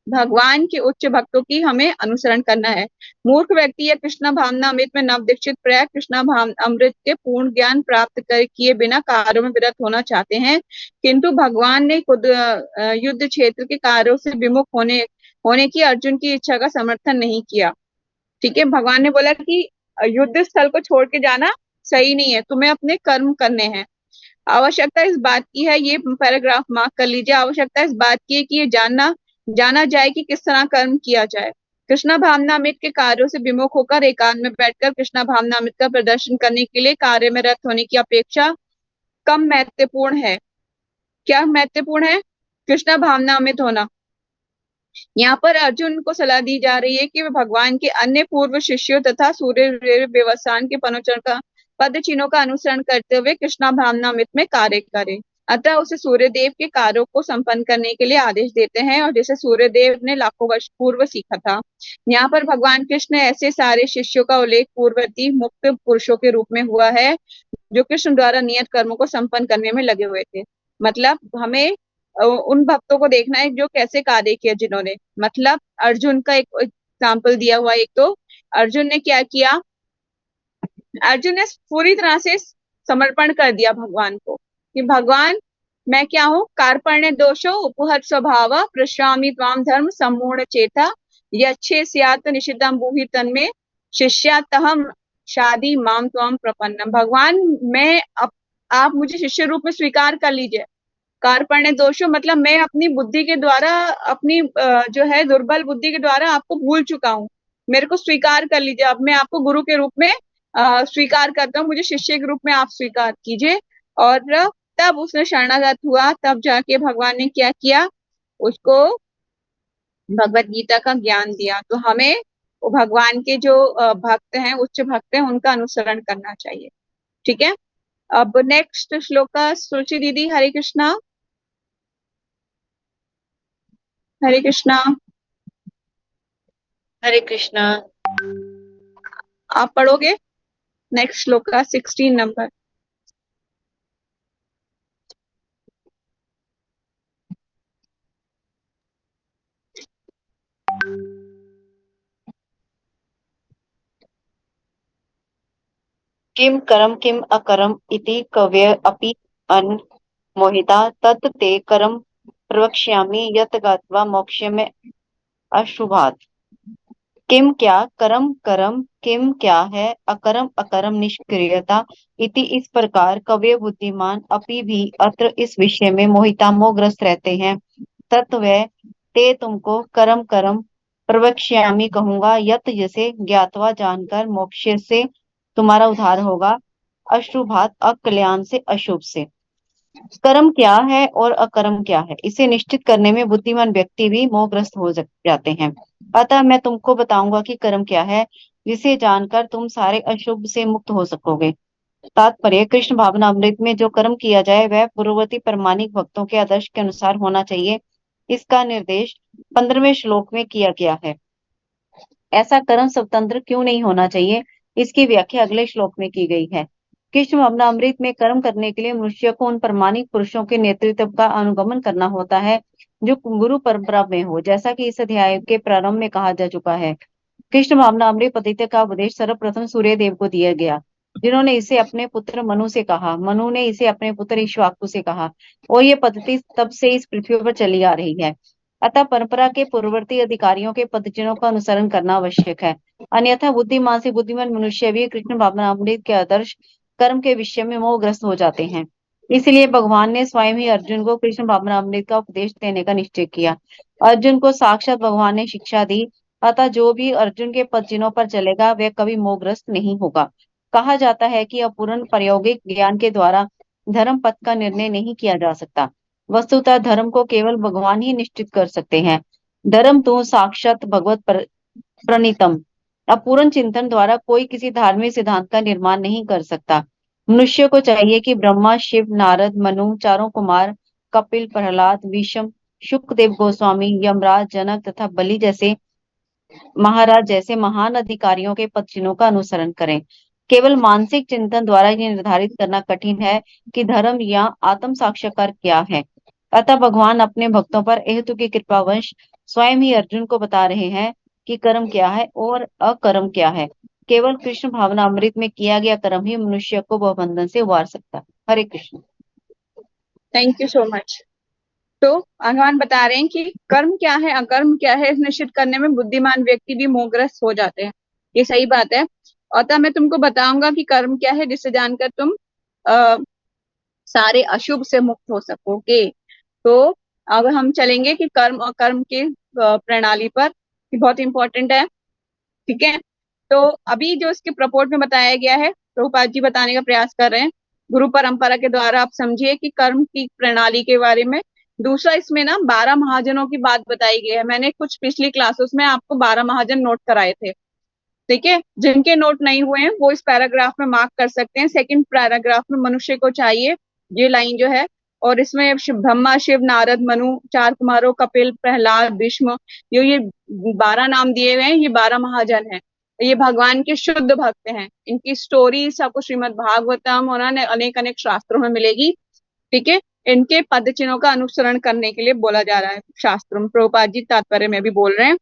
भगवान के उच्च भक्तों की हमें अनुसरण करना है। मूर्ख व्यक्ति या कृष्णा भावना अमृत में नव दीक्षित प्राय कृष्णा भाव अमृत के पूर्ण ज्ञान प्राप्त कर किए बिना कार्यों में विरत होना चाहते हैं, किंतु भगवान ने खुद युद्ध क्षेत्र के कार्यों से विमुख होने की अर्जुन की इच्छा का समर्थन नहीं किया। ठीक है। भगवान ने बोला कि युद्ध स्थल को छोड़ के जाना सही नहीं है, तुम्हें अपने कर्म करने हैं। आवश्यकता इस बात की है, ये पैराग्राफ मार्क कर लीजिए, आवश्यकता इस बात की है कि ये जाना जाए कि किस तरह कर्म किया जाए। कृष्णा भावनामृत के कार्यों से विमुख होकर एकांत में बैठकर कृष्णा भावनामृत का प्रदर्शन करने के लिए कार्य में रत होने की अपेक्षा कम महत्वपूर्ण है। क्या महत्वपूर्ण है? कृष्णा भावनामृत होना। यहाँ पर अर्जुन को सलाह दी जा रही है कि वे भगवान के अन्य पूर्व शिष्यों तथा सूर्य व्यवसान के पद चिन्हों का अनुसरण करते हुए कृष्णा भावनामृत में कार्य करें। अतः उसे सूर्यदेव के कार्यों को संपन्न करने के लिए आदेश देते हैं, और जैसे सूर्यदेव ने लाखों वर्ष पूर्व सीखा था। यहाँ पर भगवान कृष्ण ऐसे सारे शिष्यों का उल्लेख पूर्ववर्ती मुक्त पुरुषों के रूप में हुआ है जो कृष्ण द्वारा नियत कर्मों को संपन्न करने में लगे हुए थे। मतलब हमें उन भक्तों को देखना है जो कैसे कार्य किया जिन्होंने, मतलब अर्जुन का एक एग्जाम्पल दिया हुआ। एक तो अर्जुन ने क्या किया, अर्जुन ने पूरी तरह से समर्पण कर दिया भगवान को कि भगवान मैं क्या हूँ, कार्पण्य दोषो उपहत स्वभाव प्रश्रामी त्वाम धर्म सम्मूढ़ चेता यच्छे स्यात् निषिद्धम ब्रूहि तन्मे शिष्यातहम शादी माम त्वाम प्रपन्नम। भगवान मैं आप मुझे शिष्य रूप में स्वीकार कर लीजिए। कार्पण्य दोषो मतलब मैं अपनी बुद्धि के द्वारा, अपनी जो है दुर्बल बुद्धि के द्वारा आपको भूल चुका हूँ, मेरे को स्वीकार कर लीजिए। अब मैं आपको गुरु के रूप में स्वीकार करता हूँ, मुझे शिष्य के रूप में आप स्वीकार कीजिए। और तब उसने शरणागत हुआ, तब जाके भगवान ने क्या किया, उसको भगवत गीता का ज्ञान दिया। तो हमें वो भगवान के जो भक्त हैं, उच्च भक्त हैं, उनका अनुसरण करना चाहिए। ठीक है। अब नेक्स्ट श्लोक सुरुचि दीदी। हरे कृष्णा। हरे कृष्णा। हरे कृष्णा। आप पढ़ोगे नेक्स्ट श्लोक का 16 नंबर। किम करम किम अकरम इति कवय अपि अन मोहिता तत् ते करम प्रवक्ष्यामि यत् गत्वा मोक्ष्यमे अशुभात्। किम क्या, करम करम, किम क्या है, अकरम अकरम निष्क्रियता इति इस प्रकार कवय बुद्धिमान अपि भी अत्र इस विषय में मोहिता मोहग्रस्त रहते हैं। तत्व ते तुमको करम करम प्रवक्ष्यामि कहूंगा, यत जैसे ज्ञातवा जानकर मोक्ष से तुम्हारा उद्धार होगा, अशुभात अकल्याण से, अशुभ से। कर्म क्या है और अकर्म क्या है, इसे निश्चित करने में बुद्धिमान व्यक्ति भी मोहग्रस्त हो जाते हैं। अतः मैं तुमको बताऊंगा कि कर्म क्या है, जिसे जानकर तुम सारे अशुभ से मुक्त हो सकोगे। तात्पर्य, कृष्ण भावना अमृत में जो कर्म किया जाए वह पूर्ववर्ती प्रमाणिक भक्तों के आदर्श के अनुसार होना चाहिए। इसका निर्देश 15वें श्लोक में किया गया है। ऐसा कर्म स्वतंत्र क्यों नहीं होना चाहिए, इसकी व्याख्या अगले श्लोक में की गई है। कृष्ण भावनामृत में कर्म करने के लिए मनुष्य को उन प्रमाणिक पुरुषों के नेतृत्व का अनुगमन करना होता है जो गुरु परंपरा में हो, जैसा कि इस अध्याय के प्रारंभ में कहा जा चुका है। कृष्ण भावनामृत पद्धति का उपदेश सर्वप्रथम सूर्य देव को दिया गया, जिन्होंने इसे अपने पुत्र मनु से कहा, मनु ने इसे अपने पुत्र इक्ष्वाकु से कहा, और ये पद्धति तब से इस पृथ्वी पर चली आ रही है। अतः परंपरा के पूर्ववर्ती अधिकारियों के पदचिन्हों का अनुसरण करना आवश्यक है, अन्यथा बुद्धिमान से बुद्धिमान मनुष्य भी कृष्ण भावनामृत के आदर्श कर्म के विषय में मोहग्रस्त हो जाते हैं। इसलिए भगवान ने स्वयं ही अर्जुन को कृष्ण भावनामृत का उपदेश देने का निश्चय किया। अर्जुन को साक्षात भगवान ने शिक्षा दी, अतः जो भी अर्जुन के पदचिन्हों पर चलेगा वह कभी मोहग्रस्त नहीं होगा। कहा जाता है कि अपूर्ण प्रायोगिक ज्ञान के द्वारा धर्म पथ का निर्णय नहीं किया जा सकता। वस्तुतः धर्म को केवल भगवान ही निश्चित कर सकते हैं। धर्म तो साक्षात भगवत प्रणीतम। अपूर्ण चिंतन द्वारा कोई किसी धार्मिक सिद्धांत का निर्माण नहीं कर सकता। मनुष्य को चाहिए कि ब्रह्मा, शिव, नारद, मनु, चारों कुमार, कपिल, प्रहलाद, विषम, शुकदेव गोस्वामी, यमराज, जनक तथा बलि जैसे महाराज जैसे महान अधिकारियों के पद चिन्हों का अनुसरण करें। केवल मानसिक चिंतन द्वारा ये निर्धारित करना कठिन है कि धर्म या आत्म साक्षात्कार क्या है। अतः भगवान अपने भक्तों पर हेतु की कृपावश स्वयं ही अर्जुन को बता रहे हैं कि कर्म क्या है और अकर्म क्या है। केवल कृष्ण भावना अमृत में किया गया कर्म ही मनुष्य को भवबंधन से उबार सकता है। Hare Krishna. Thank you so much. तो भगवान बता रहे हैं कि कर्म क्या है अकर्म क्या है इस निश्चित करने में बुद्धिमान व्यक्ति भी मोहग्रस्त हो जाते हैं। ये सही बात है। अतः मैं तुमको बताऊंगा कि कर्म क्या है जिससे जानकर तुम आ, सारे अशुभ से मुक्त हो सकोगे। तो अब हम चलेंगे कि कर्म और कर्म की प्रणाली पर, कि बहुत इंपॉर्टेंट है। ठीक है। तो अभी जो इसके प्रपोर्ट में बताया गया है, प्रभुपाद जी बताने का प्रयास कर रहे हैं गुरु परंपरा के द्वारा। आप समझिए कि कर्म की प्रणाली के बारे में। दूसरा, इसमें ना 12 महाजनों की बात बताई गई है। मैंने कुछ पिछली क्लासेस में आपको 12 महाजन नोट कराए थे। ठीक है। जिनके नोट नहीं हुए हैं वो इस पैराग्राफ में मार्क कर सकते हैं। सेकंड पैराग्राफ में मनुष्य को चाहिए ये लाइन जो है। और इसमें ब्रह्मा शिव नारद मनु, चार कुमारों कपिल प्रहलाद भीष्म, ये 12 नाम दिए हुए हैं। ये 12 महाजन हैं। ये भगवान के शुद्ध भक्त हैं। इनकी स्टोरीज आपको श्रीमद् भागवतम और अनेक अनेक शास्त्रों में मिलेगी। ठीक है। इनके पद चिन्हों का अनुसरण करने के लिए बोला जा रहा है शास्त्रों में। प्रभुपाद जी तात्पर्य में भी बोल रहे हैं।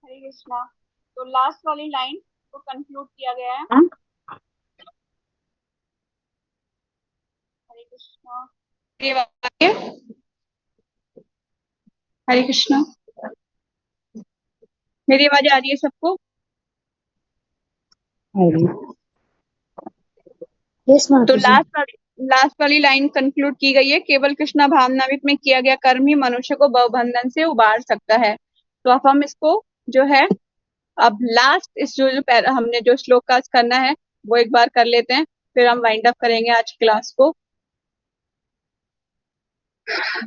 हरे कृष्णा। तो लास्ट वाली लाइन को कंक्लूड किया गया है। हरे कृष्णा। ये वाक्य, हरे कृष्णा, मेरी आवाज आ रही है सबको? यस तो माता जी। लास्ट वाली लाइन कंक्लूड की गई है, केवल कृष्णा भावनामृत में किया गया कर्म ही मनुष्य को भवबंधन से उबार सकता है। तो अब हम इसको जो है, अब लास्ट इस हमने जो श्लोकास करना है वो एक बार कर लेते हैं, फिर हम वाइंड अप करेंगे आज क्लास को।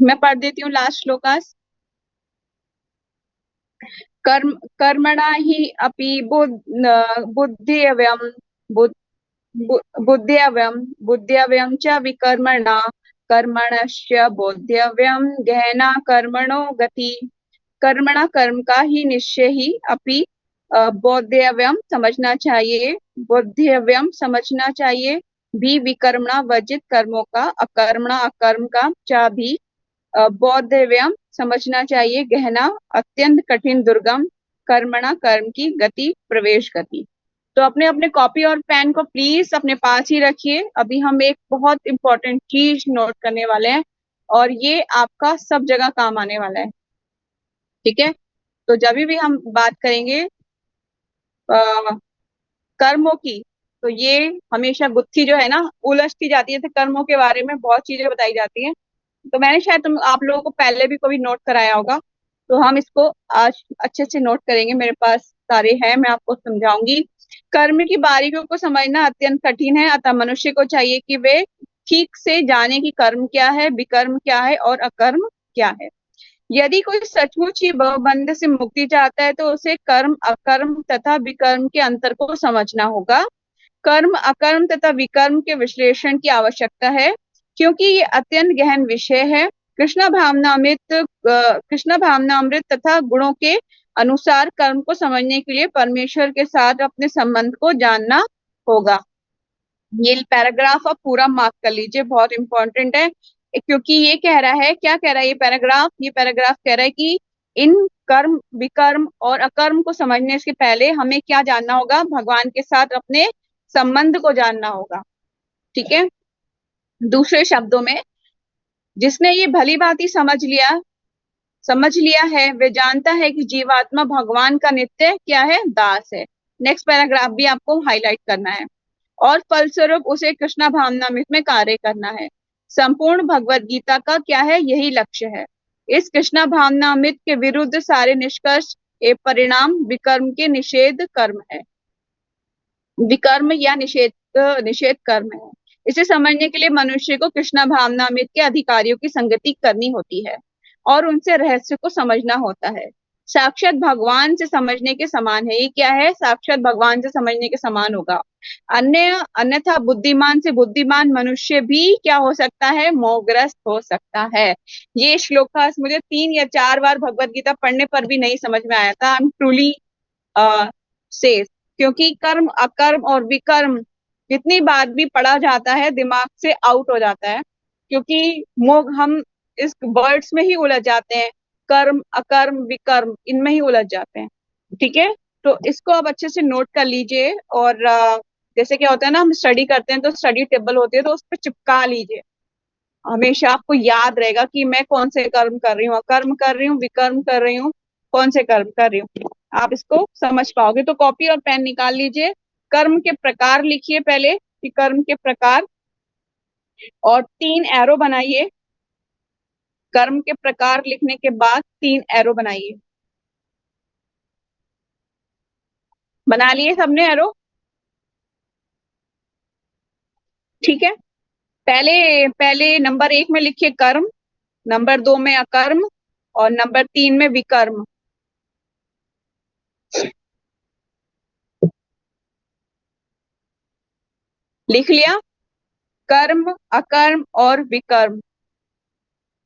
मैं पढ़ देती हूँ लास्ट श्लोकास। कर्मणा हि अपि बुद्ध्यव्यम बुद्ध्यव्यम बुद्ध्यव्यम च विकर्मणा कर्मणस्य बोध्यव्यम गहना कर्मणो गति। कर्मणा कर्म का ही निश्चय ही अपि बोध्यव्यम समझना चाहिए, बोध्यव्यम समझना चाहिए भी विकर्मणा वर्जित कर्मों का, अकर्मणा अकर्म का चा भी बोध्यव्यम समझना चाहिए गहना अत्यंत कठिन दुर्गम कर्मणा कर्म की गति प्रवेश गति। तो अपने अपने कॉपी और पेन को प्लीज अपने पास ही रखिए। अभी हम एक बहुत इंपॉर्टेंट चीज नोट करने वाले हैं और ये आपका सब जगह काम आने वाला है। ठीक है। तो जब भी हम बात करेंगे कर्मों की, तो ये हमेशा गुत्थी जो है ना उलझती जाती है। तो कर्मों के बारे में बहुत चीजें बताई जाती हैं। तो मैंने शायद तुम आप लोगों को पहले भी कभी नोट कराया होगा। तो हम इसको आज अच्छे से नोट करेंगे। मेरे पास सारे हैं, मैं आपको समझाऊंगी। कर्म की बारीकियों को समझना अत्यंत कठिन है, अतः मनुष्य को चाहिए कि वे ठीक से जाने कि कर्म क्या है, विकर्म क्या है और अकर्म क्या है। यदि कोई सचमुच ही भवबंध से मुक्ति चाहता है तो उसे कर्म अकर्म तथा विकर्म के अंतर को समझना होगा। कर्म अकर्म तथा विकर्म के विश्लेषण की आवश्यकता है क्योंकि ये अत्यंत गहन विषय है। कृष्ण भावनामृत तथा गुणों के अनुसार कर्म को समझने के लिए परमेश्वर के साथ अपने संबंध को जानना होगा। ये पैराग्राफ आप पूरा मार्क कर लीजिए, बहुत इंपॉर्टेंट है। क्योंकि ये कह रहा है, क्या कह रहा है ये पैराग्राफ कह रहा है कि इन कर्म विकर्म और अकर्म को समझने से पहले हमें क्या जानना होगा, भगवान के साथ अपने संबंध को जानना होगा। ठीक है। दूसरे शब्दों में जिसने ये भली भांति समझ लिया है, वे जानता है कि जीवात्मा भगवान का नित्य क्या है, दास है। नेक्स्ट पैराग्राफ भी आपको हाईलाइट करना है। और फलस्वरूप उसे कृष्णा भावनामृत में कार्य करना है। संपूर्ण भगवत गीता का क्या है, यही लक्ष्य है। इस कृष्णा भावनामृत के विरुद्ध सारे निष्कर्ष एवं परिणाम विकर्म के निषेध कर्म है। विकर्म या निषेध कर्म है। इसे समझने के लिए मनुष्य को कृष्णा भावनामृत के अधिकारियों की संगति करनी होती है और उनसे रहस्य को समझना होता है। साक्षात भगवान से समझने के समान है। ये क्या है, साक्षात भगवान से समझने के समान होगा। अन्यथा बुद्धिमान से बुद्धिमान मनुष्य भी क्या हो सकता है, मोहग्रस्त हो सकता है। ये श्लोक का मुझे 3 या 4 बार भगवत गीता पढ़ने पर भी नहीं समझ में आया था। आई एम ट्रूली से, क्योंकि कर्म अकर्म और विकर्म जितनी बार भी पढ़ा जाता है दिमाग से आउट हो जाता है, क्योंकि हम इस वर्ड्स में ही उलझ जाते हैं। कर्म अकर्म विकर्म इनमें ही उलझ जाते हैं। ठीक है, तो इसको आप अच्छे से नोट कर लीजिए। और जैसे क्या होता है ना, हम स्टडी करते हैं तो स्टडी टेबल होती है, तो उस पर चिपका लीजिए। हमेशा आपको याद रहेगा कि मैं कौन से कर्म कर रही हूँ, अकर्म कर रही हूँ, विकर्म कर रही हूँ, कौन से कर्म कर रही हूँ। आप इसको समझ पाओगे। तो कॉपी और पेन निकाल लीजिए। कर्म के प्रकार लिखिए पहले कि कर्म के प्रकार, और 3 एरो बनाइए। कर्म के प्रकार लिखने के बाद 3 एरो बनाइए। बना लिए सबने एरो? ठीक है, पहले पहले नंबर 1 में लिखिए कर्म, नंबर 2 में अकर्म और नंबर 3 में विकर्म। लिख लिया? कर्म अकर्म और विकर्म।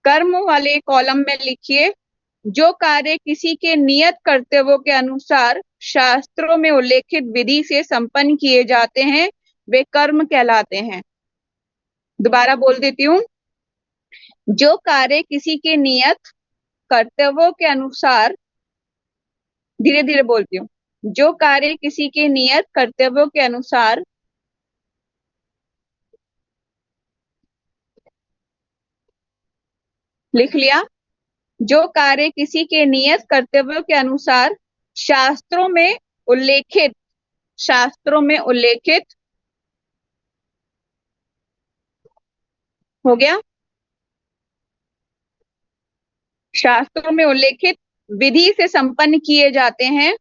कर्म वाले कॉलम में लिखिए जो कार्य किसी के नियत कर्तव्यों के अनुसार शास्त्रों में उल्लेखित विधि से संपन्न किए जाते हैं वे कर्म कहलाते हैं। दोबारा बोल देती हूँ, जो कार्य किसी के नियत कर्तव्यों के अनुसार, धीरे धीरे बोलती हूँ, जो कार्य किसी के नियत कर्तव्यों के अनुसार लिख लिया? जो कार्य किसी के नियत कर्तव्यों के अनुसार शास्त्रों में उल्लेखित हो गया, शास्त्रों में उल्लेखित विधि से संपन्न किए जाते हैं,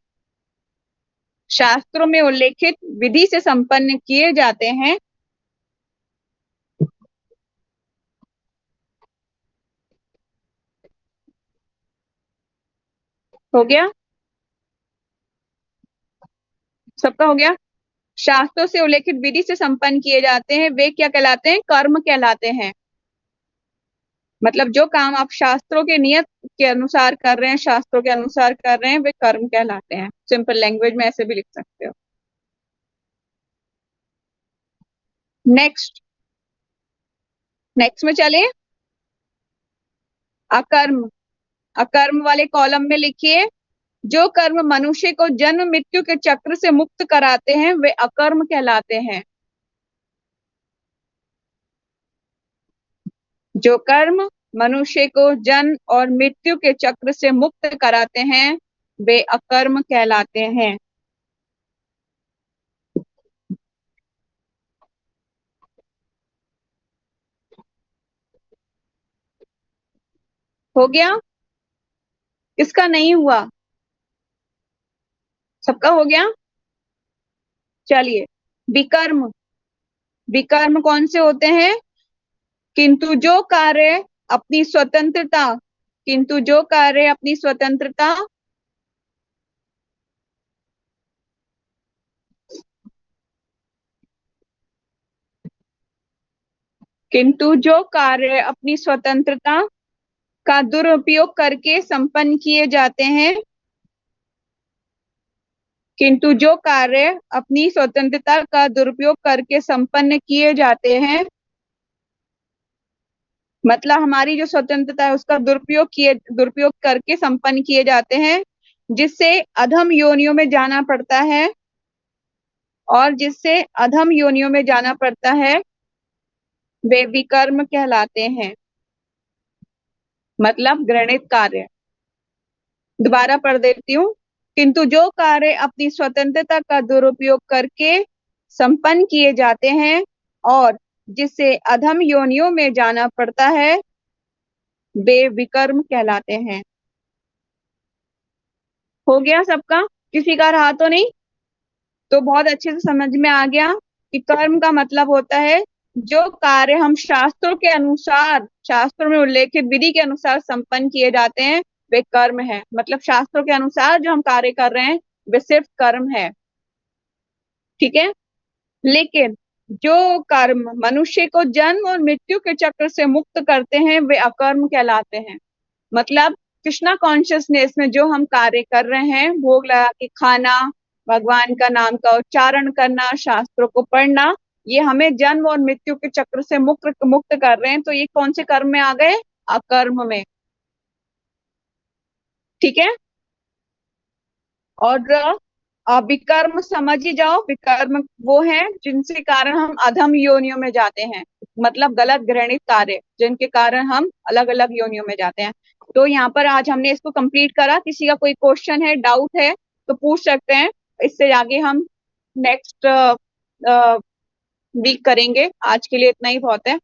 शास्त्रों में उल्लेखित विधि से संपन्न किए जाते हैं। हो गया? सबका हो गया? शास्त्रों से उल्लेखित विधि से संपन्न किए जाते हैं वे क्या कहलाते हैं, कर्म कहलाते हैं। मतलब जो काम आप शास्त्रों के नियत के अनुसार कर रहे हैं, शास्त्रों के अनुसार कर रहे हैं, वे कर्म कहलाते हैं। सिंपल लैंग्वेज में ऐसे भी लिख सकते हो। नेक्स्ट में चले। अकर्म। अकर्म वाले कॉलम में लिखिए जो कर्म मनुष्य को जन्म मृत्यु के चक्र से मुक्त कराते हैं वे अकर्म कहलाते हैं। जो कर्म मनुष्य को जन्म और मृत्यु के चक्र से मुक्त कराते हैं वे अकर्म कहलाते हैं। हो गया? किसका नहीं हुआ? सबका हो गया? चलिए, विकर्म। विकर्म कौन से होते हैं? किंतु जो कार्य अपनी स्वतंत्रता किंतु जो कार्य अपनी स्वतंत्रता किंतु जो कार्य अपनी स्वतंत्रता का दुरुपयोग करके संपन्न किए जाते हैं किंतु जो कार्य अपनी स्वतंत्रता का दुरुपयोग करके संपन्न किए जाते हैं, मतलब हमारी जो स्वतंत्रता है उसका दुरुपयोग करके संपन्न किए जाते हैं, जिससे अधम योनियों में जाना पड़ता है वे विकर्म कहलाते हैं। मतलब घृणित कार्य। दोबारा पढ़ देती हूँ। किंतु जो कार्य अपनी स्वतंत्रता का दुरुपयोग करके संपन्न किए जाते हैं और जिससे अधम योनियों में जाना पड़ता है, वे विकर्म कहलाते हैं। हो गया सबका? किसी का रहा तो नहीं? तो बहुत अच्छे से समझ में आ गया कि कर्म का मतलब होता है जो कार्य हम शास्त्रों के अनुसार, शास्त्रों में उल्लेखित विधि के अनुसार संपन्न किए जाते हैं, वे कर्म है। मतलब शास्त्रों के अनुसार जो हम कार्य कर रहे हैं वे सिर्फ कर्म है। ठीक है। लेकिन जो कर्म मनुष्य को जन्म और मृत्यु के चक्र से मुक्त करते हैं वे अकर्म कहलाते हैं। मतलब कृष्णा कॉन्शियसनेस में जो हम कार्य कर रहे हैं, भोग लगा के खाना, भगवान का नाम का उच्चारण करना, शास्त्रों को पढ़ना, ये हमें जन्म और मृत्यु के चक्र से मुक्त मुक्त कर रहे हैं, तो ये कौन से कर्म में आ गए? अकर्म में। ठीक है। और विकर्म समझ ही जाओ। विकर्म वो है जिनसे कारण हम अधम योनियों में जाते हैं, मतलब गलत घृणित कार्य जिनके कारण हम अलग अलग योनियों में जाते हैं। तो यहाँ पर आज हमने इसको कंप्लीट करा। किसी का कोई क्वेश्चन है, डाउट है तो पूछ सकते हैं। इससे आगे हम नेक्स्ट वीक करेंगे। आज के लिए इतना ही बहुत है।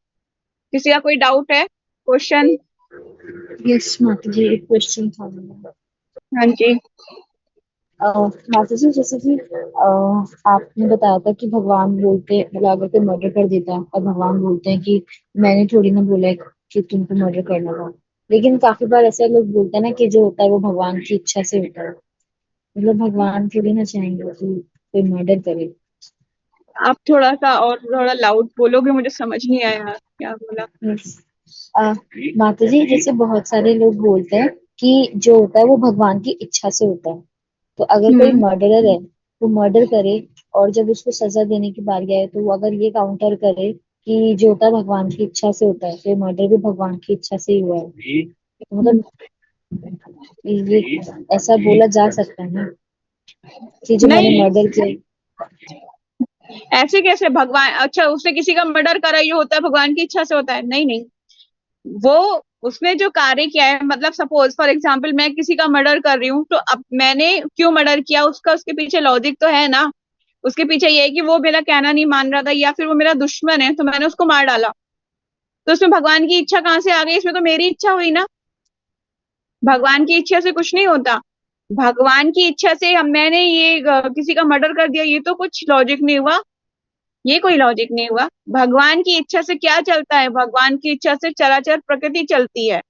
किसी का कोई डाउट है, क्वेश्चन? यस माता जी, एक क्वेश्चन था मेरा। हाँ जी। माता जी, जैसे कि आपने बताया था कि भगवान बोलते हैं, मतलब अगर कोई मर्डर कर देता है और भगवान बोलते हैं कि मैंने थोड़ी ना बोला है कि तुमको मर्डर करना था। लेकिन काफी बार ऐसे लोग बोलते हैं ना कि जो होता है वो भगवान की इच्छा से होता है। मतलब भगवान थोड़ी ना चाहेंगे कि कोई मर्डर करे। आप थोड़ा सा और थोड़ा लाउड बोलोगे? मुझे समझ नहीं आया क्या बोला। Yes. माता जी, जैसे बहुत सारे लोग बोलते हैं कि जो होता है वो भगवान की इच्छा से होता है। तो अगर कोई हम्म। मर्डरर है तो मर्डर करे, और जब उसको सजा देने की बारी आए तो वो अगर ये काउंटर करे कि जो होता है भगवान की इच्छा से होता है, तो ये मर्डर भी भगवान की इच्छा से ही हुआ है। तो मतलब ये ऐसा बोला जा सकता है ना कि जो मैंने नहीं, मर्डर किया। ऐसे कैसे भगवान? अच्छा, उसने किसी का मर्डर करा, ये होता है भगवान की इच्छा से होता है? नहीं नहीं। वो उसने जो कार्य किया है, मतलब सपोज फॉर एग्जांपल मैं किसी का मर्डर कर रही हूँ, तो अब मैंने क्यों मर्डर किया उसका, उसके पीछे लॉजिक तो है ना। उसके पीछे ये है कि वो मेरा कहना नहीं मान रहा था, या फिर वो मेरा दुश्मन है तो मैंने उसको मार डाला। तो उसमें भगवान की इच्छा कहाँ से आ गई? इसमें तो मेरी इच्छा हुई ना। भगवान की इच्छा से कुछ नहीं होता। भगवान की इच्छा से हम मैंने ये किसी का मर्डर कर दिया, ये तो कुछ लॉजिक नहीं हुआ। ये कोई लॉजिक नहीं हुआ। भगवान की इच्छा से क्या चलता है? भगवान की इच्छा से चराचर प्रकृति चलती है।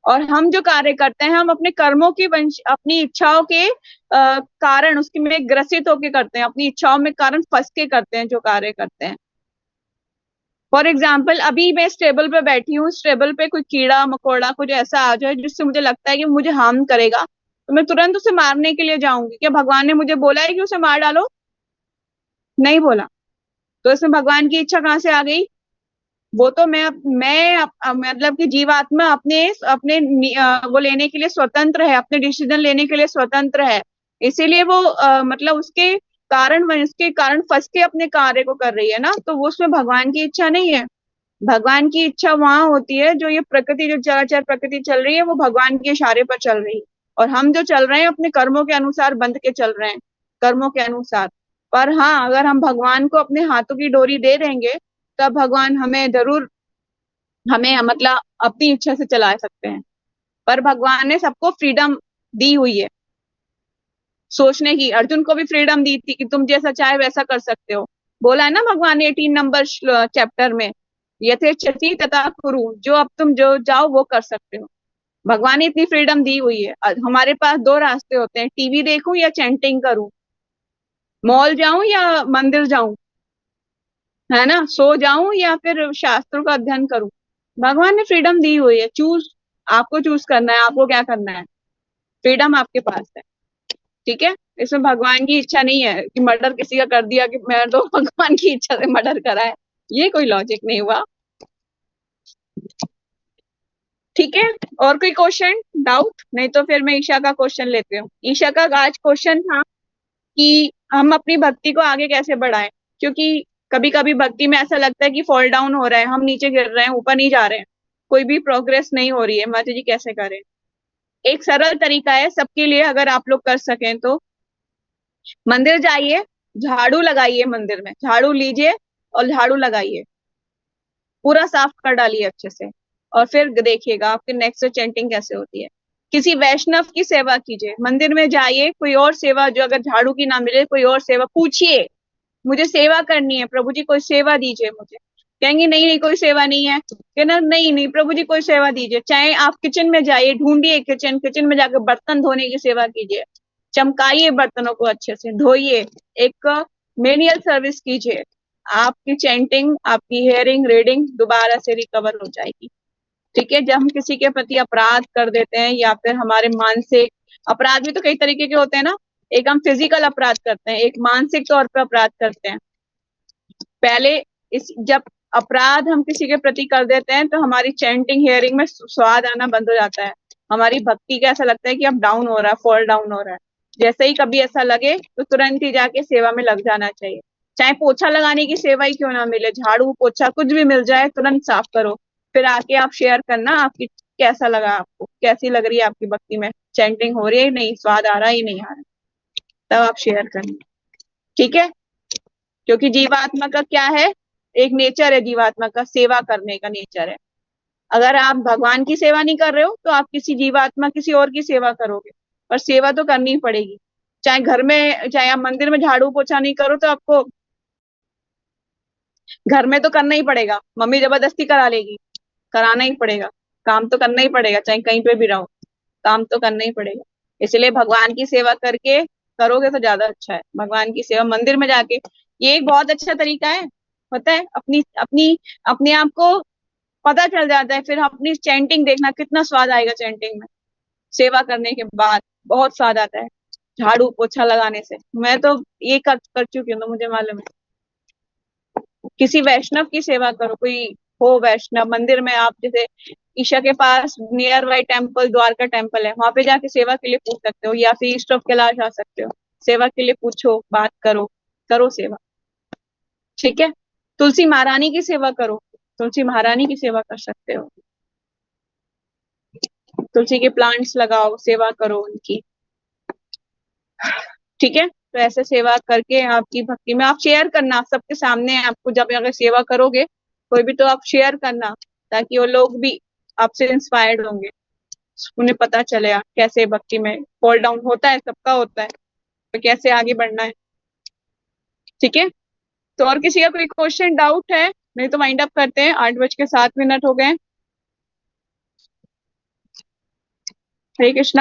और हम जो कार्य करते हैं हम अपने कर्मों की वंश, अपनी इच्छाओं के कारण उसकी में ग्रसित होकर करते हैं, अपनी इच्छाओं में कारण फंस के करते हैं जो कार्य करते हैं। फॉर एग्जाम्पल अभी मैं स्टेबल पे बैठी हूँ, स्टेबल पे कोई कीड़ा मकोड़ा कुछ ऐसा आ जाए जिससे मुझे लगता है कि मुझे हार्म करेगा, तो मैं तुरंत उसे मारने के लिए जाऊंगी। क्या भगवान ने मुझे बोला है कि उसे मार डालो? नहीं बोला। तो इसमें भगवान की इच्छा कहाँ से आ गई? वो तो मतलब कि जीवात्मा अपने अपने वो लेने के लिए स्वतंत्र है, अपने डिसीजन लेने के लिए स्वतंत्र है। इसीलिए वो मतलब उसके कारण फंस के अपने कार्य को कर रही है ना, तो वो उसमें भगवान की इच्छा नहीं है। भगवान की इच्छा वहां होती है जो ये प्रकृति, जो चराचर प्रकृति चल रही है वो भगवान के इशारे पर चल रही है। और हम जो चल रहे हैं अपने कर्मों के अनुसार बंध के चल रहे हैं, कर्मों के अनुसार। पर हाँ, अगर हम भगवान को अपने हाथों की डोरी दे देंगे तब भगवान हमें जरूर, हमें मतलब अपनी इच्छा से चला सकते हैं। पर भगवान ने सबको फ्रीडम दी हुई है सोचने की। अर्जुन को भी फ्रीडम दी थी कि तुम जैसा चाहे वैसा कर सकते हो। बोला है ना भगवान ने 18 नंबर चैप्टर में, यथेच्छति तथा कुरु, जो अब तुम जो जाओ वो कर सकते हो। भगवान ने इतनी फ्रीडम दी हुई है। हमारे पास दो रास्ते होते हैं, टीवी देखूं या चैंटिंग करूं, मॉल जाऊं या मंदिर जाऊं, है ना, सो जाऊं या फिर शास्त्रों का अध्ययन करूं। भगवान ने फ्रीडम दी हुई है। चूज, आपको चूज करना है, आपको क्या करना है। फ्रीडम आपके पास है। ठीक है। इसमें भगवान की इच्छा नहीं है कि मर्डर किसी का कर दिया कि मैं तो भगवान की इच्छा से मर्डर करा है। ये कोई लॉजिक नहीं हुआ। ठीक है। और कोई क्वेश्चन, डाउट? नहीं तो फिर मैं ईशा का क्वेश्चन लेती हूँ। ईशा का आज क्वेश्चन था कि हम अपनी भक्ति को आगे कैसे बढ़ाएं, क्योंकि कभी कभी भक्ति में ऐसा लगता है कि फॉल डाउन हो रहा है, हम नीचे गिर रहे हैं, ऊपर नहीं जा रहे हैं। कोई भी प्रोग्रेस नहीं हो रही है, माता जी कैसे करें? एक सरल तरीका है सबके लिए, अगर आप लोग कर सकें तो मंदिर जाइए, झाड़ू लगाइए, मंदिर में झाड़ू लीजिए और झाड़ू लगाइए, पूरा साफ कर डालिए अच्छे से, और फिर देखिएगा आपके नेक्स्ट से चैंटिंग कैसे होती है। किसी वैष्णव की सेवा कीजिए, मंदिर में जाइए, कोई और सेवा जो अगर झाड़ू की ना मिले, कोई और सेवा पूछिए, मुझे सेवा करनी है प्रभु जी, कोई सेवा दीजिए मुझे। कहेंगे नहीं नहीं कोई सेवा नहीं है, कहना नहीं नहीं प्रभु जी कोई सेवा दीजिए। चाहे आप किचन में जाइए, ढूंढिए किचन, किचन में जाकर बर्तन धोने की सेवा कीजिए, चमकाइए बर्तनों को अच्छे से, धोइए, एक मेनियल सर्विस कीजिए, आपकी चैंटिंग, आपकी हियरिंग रीडिंग दोबारा से रिकवर हो जाएगी। ठीक है, जब हम किसी के प्रति अपराध कर देते हैं या फिर हमारे मानसिक अपराध भी तो कई तरीके के होते हैं ना, एक हम फिजिकल अपराध करते हैं, एक मानसिक तौर पर अपराध करते हैं। पहले जब अपराध हम किसी के प्रति कर देते हैं तो हमारी चैंटिंग हियरिंग में स्वाद आना बंद हो जाता है, हमारी भक्ति का ऐसा लगता है कि अब डाउन हो रहा है, फॉल डाउन हो रहा है। जैसे ही कभी ऐसा लगे तो तुरंत ही जाके सेवा में लग जाना चाहिए, चाहे पोछा लगाने की सेवा ही क्यों ना मिले, झाड़ू पोछा कुछ भी मिल जाए तुरंत साफ करो, फिर आके आप शेयर करना आपकी कैसा लगा, आपको कैसी लग रही है आपकी भक्ति में, चैंटिंग हो रही है नहीं, स्वाद आ रहा है ही नहीं आ रहा, तब आप शेयर करना। ठीक है, क्योंकि जीवात्मा का क्या है, एक नेचर है जीवात्मा का, सेवा करने का नेचर है। अगर आप भगवान की सेवा नहीं कर रहे हो तो आप किसी जीवात्मा किसी और की सेवा करोगे, पर सेवा तो करनी ही पड़ेगी। चाहे घर में, चाहे आप मंदिर में झाड़ू पोछा नहीं करो तो आपको घर में तो करना ही पड़ेगा, मम्मी जबरदस्ती करा लेगी, कराना ही पड़ेगा, काम तो करना ही पड़ेगा, चाहे कहीं पे भी रहो, काम तो करना ही पड़ेगा। इसलिए भगवान की सेवा करके करोगे तो ज्यादा अच्छा है, भगवान की सेवा मंदिर में जाके, ये एक बहुत अच्छा तरीका है, पता है, अपनी अपनी अपने आप को पता चल जाता है, फिर अपनी चैंटिंग देखना कितना स्वाद आएगा चैंटिंग में, सेवा करने के बाद बहुत स्वाद आता है झाड़ू पोछा लगाने से। मैं तो ये कर चुकी हूँ तो मुझे मालूम है। किसी वैष्णव की सेवा करो, कोई हो वैष्णव, मंदिर में आप जैसे ईशा के पास near by temple, Dwarka temple है, वहां पे जाके सेवा के लिए पूछ सकते हो, या फिर ईस्ट ऑफ कैलाश आ सकते हो, सेवा के लिए पूछो, बात करो, करो सेवा। ठीक है, तुलसी महारानी की सेवा करो, तुलसी महारानी की सेवा कर सकते हो, तुलसी के प्लांट्स लगाओ, सेवा करो उनकी। ठीक है, तो ऐसे सेवा करके आपकी भक्ति में आप शेयर करना, आप सबके सामने आपको जब अगर सेवा करोगे कोई भी तो आप शेयर करना, ताकि वो लोग भी आपसे इंस्पायर्ड होंगे, उन्हें पता चलेगा कैसे भक्ति में फॉल डाउन होता है, सबका होता है, तो कैसे आगे बढ़ना है। ठीक है, तो और किसी का कोई क्वेश्चन डाउट है? नहीं तो वाइंड अप करते हैं, 8:07 हो गए। हरे कृष्णा।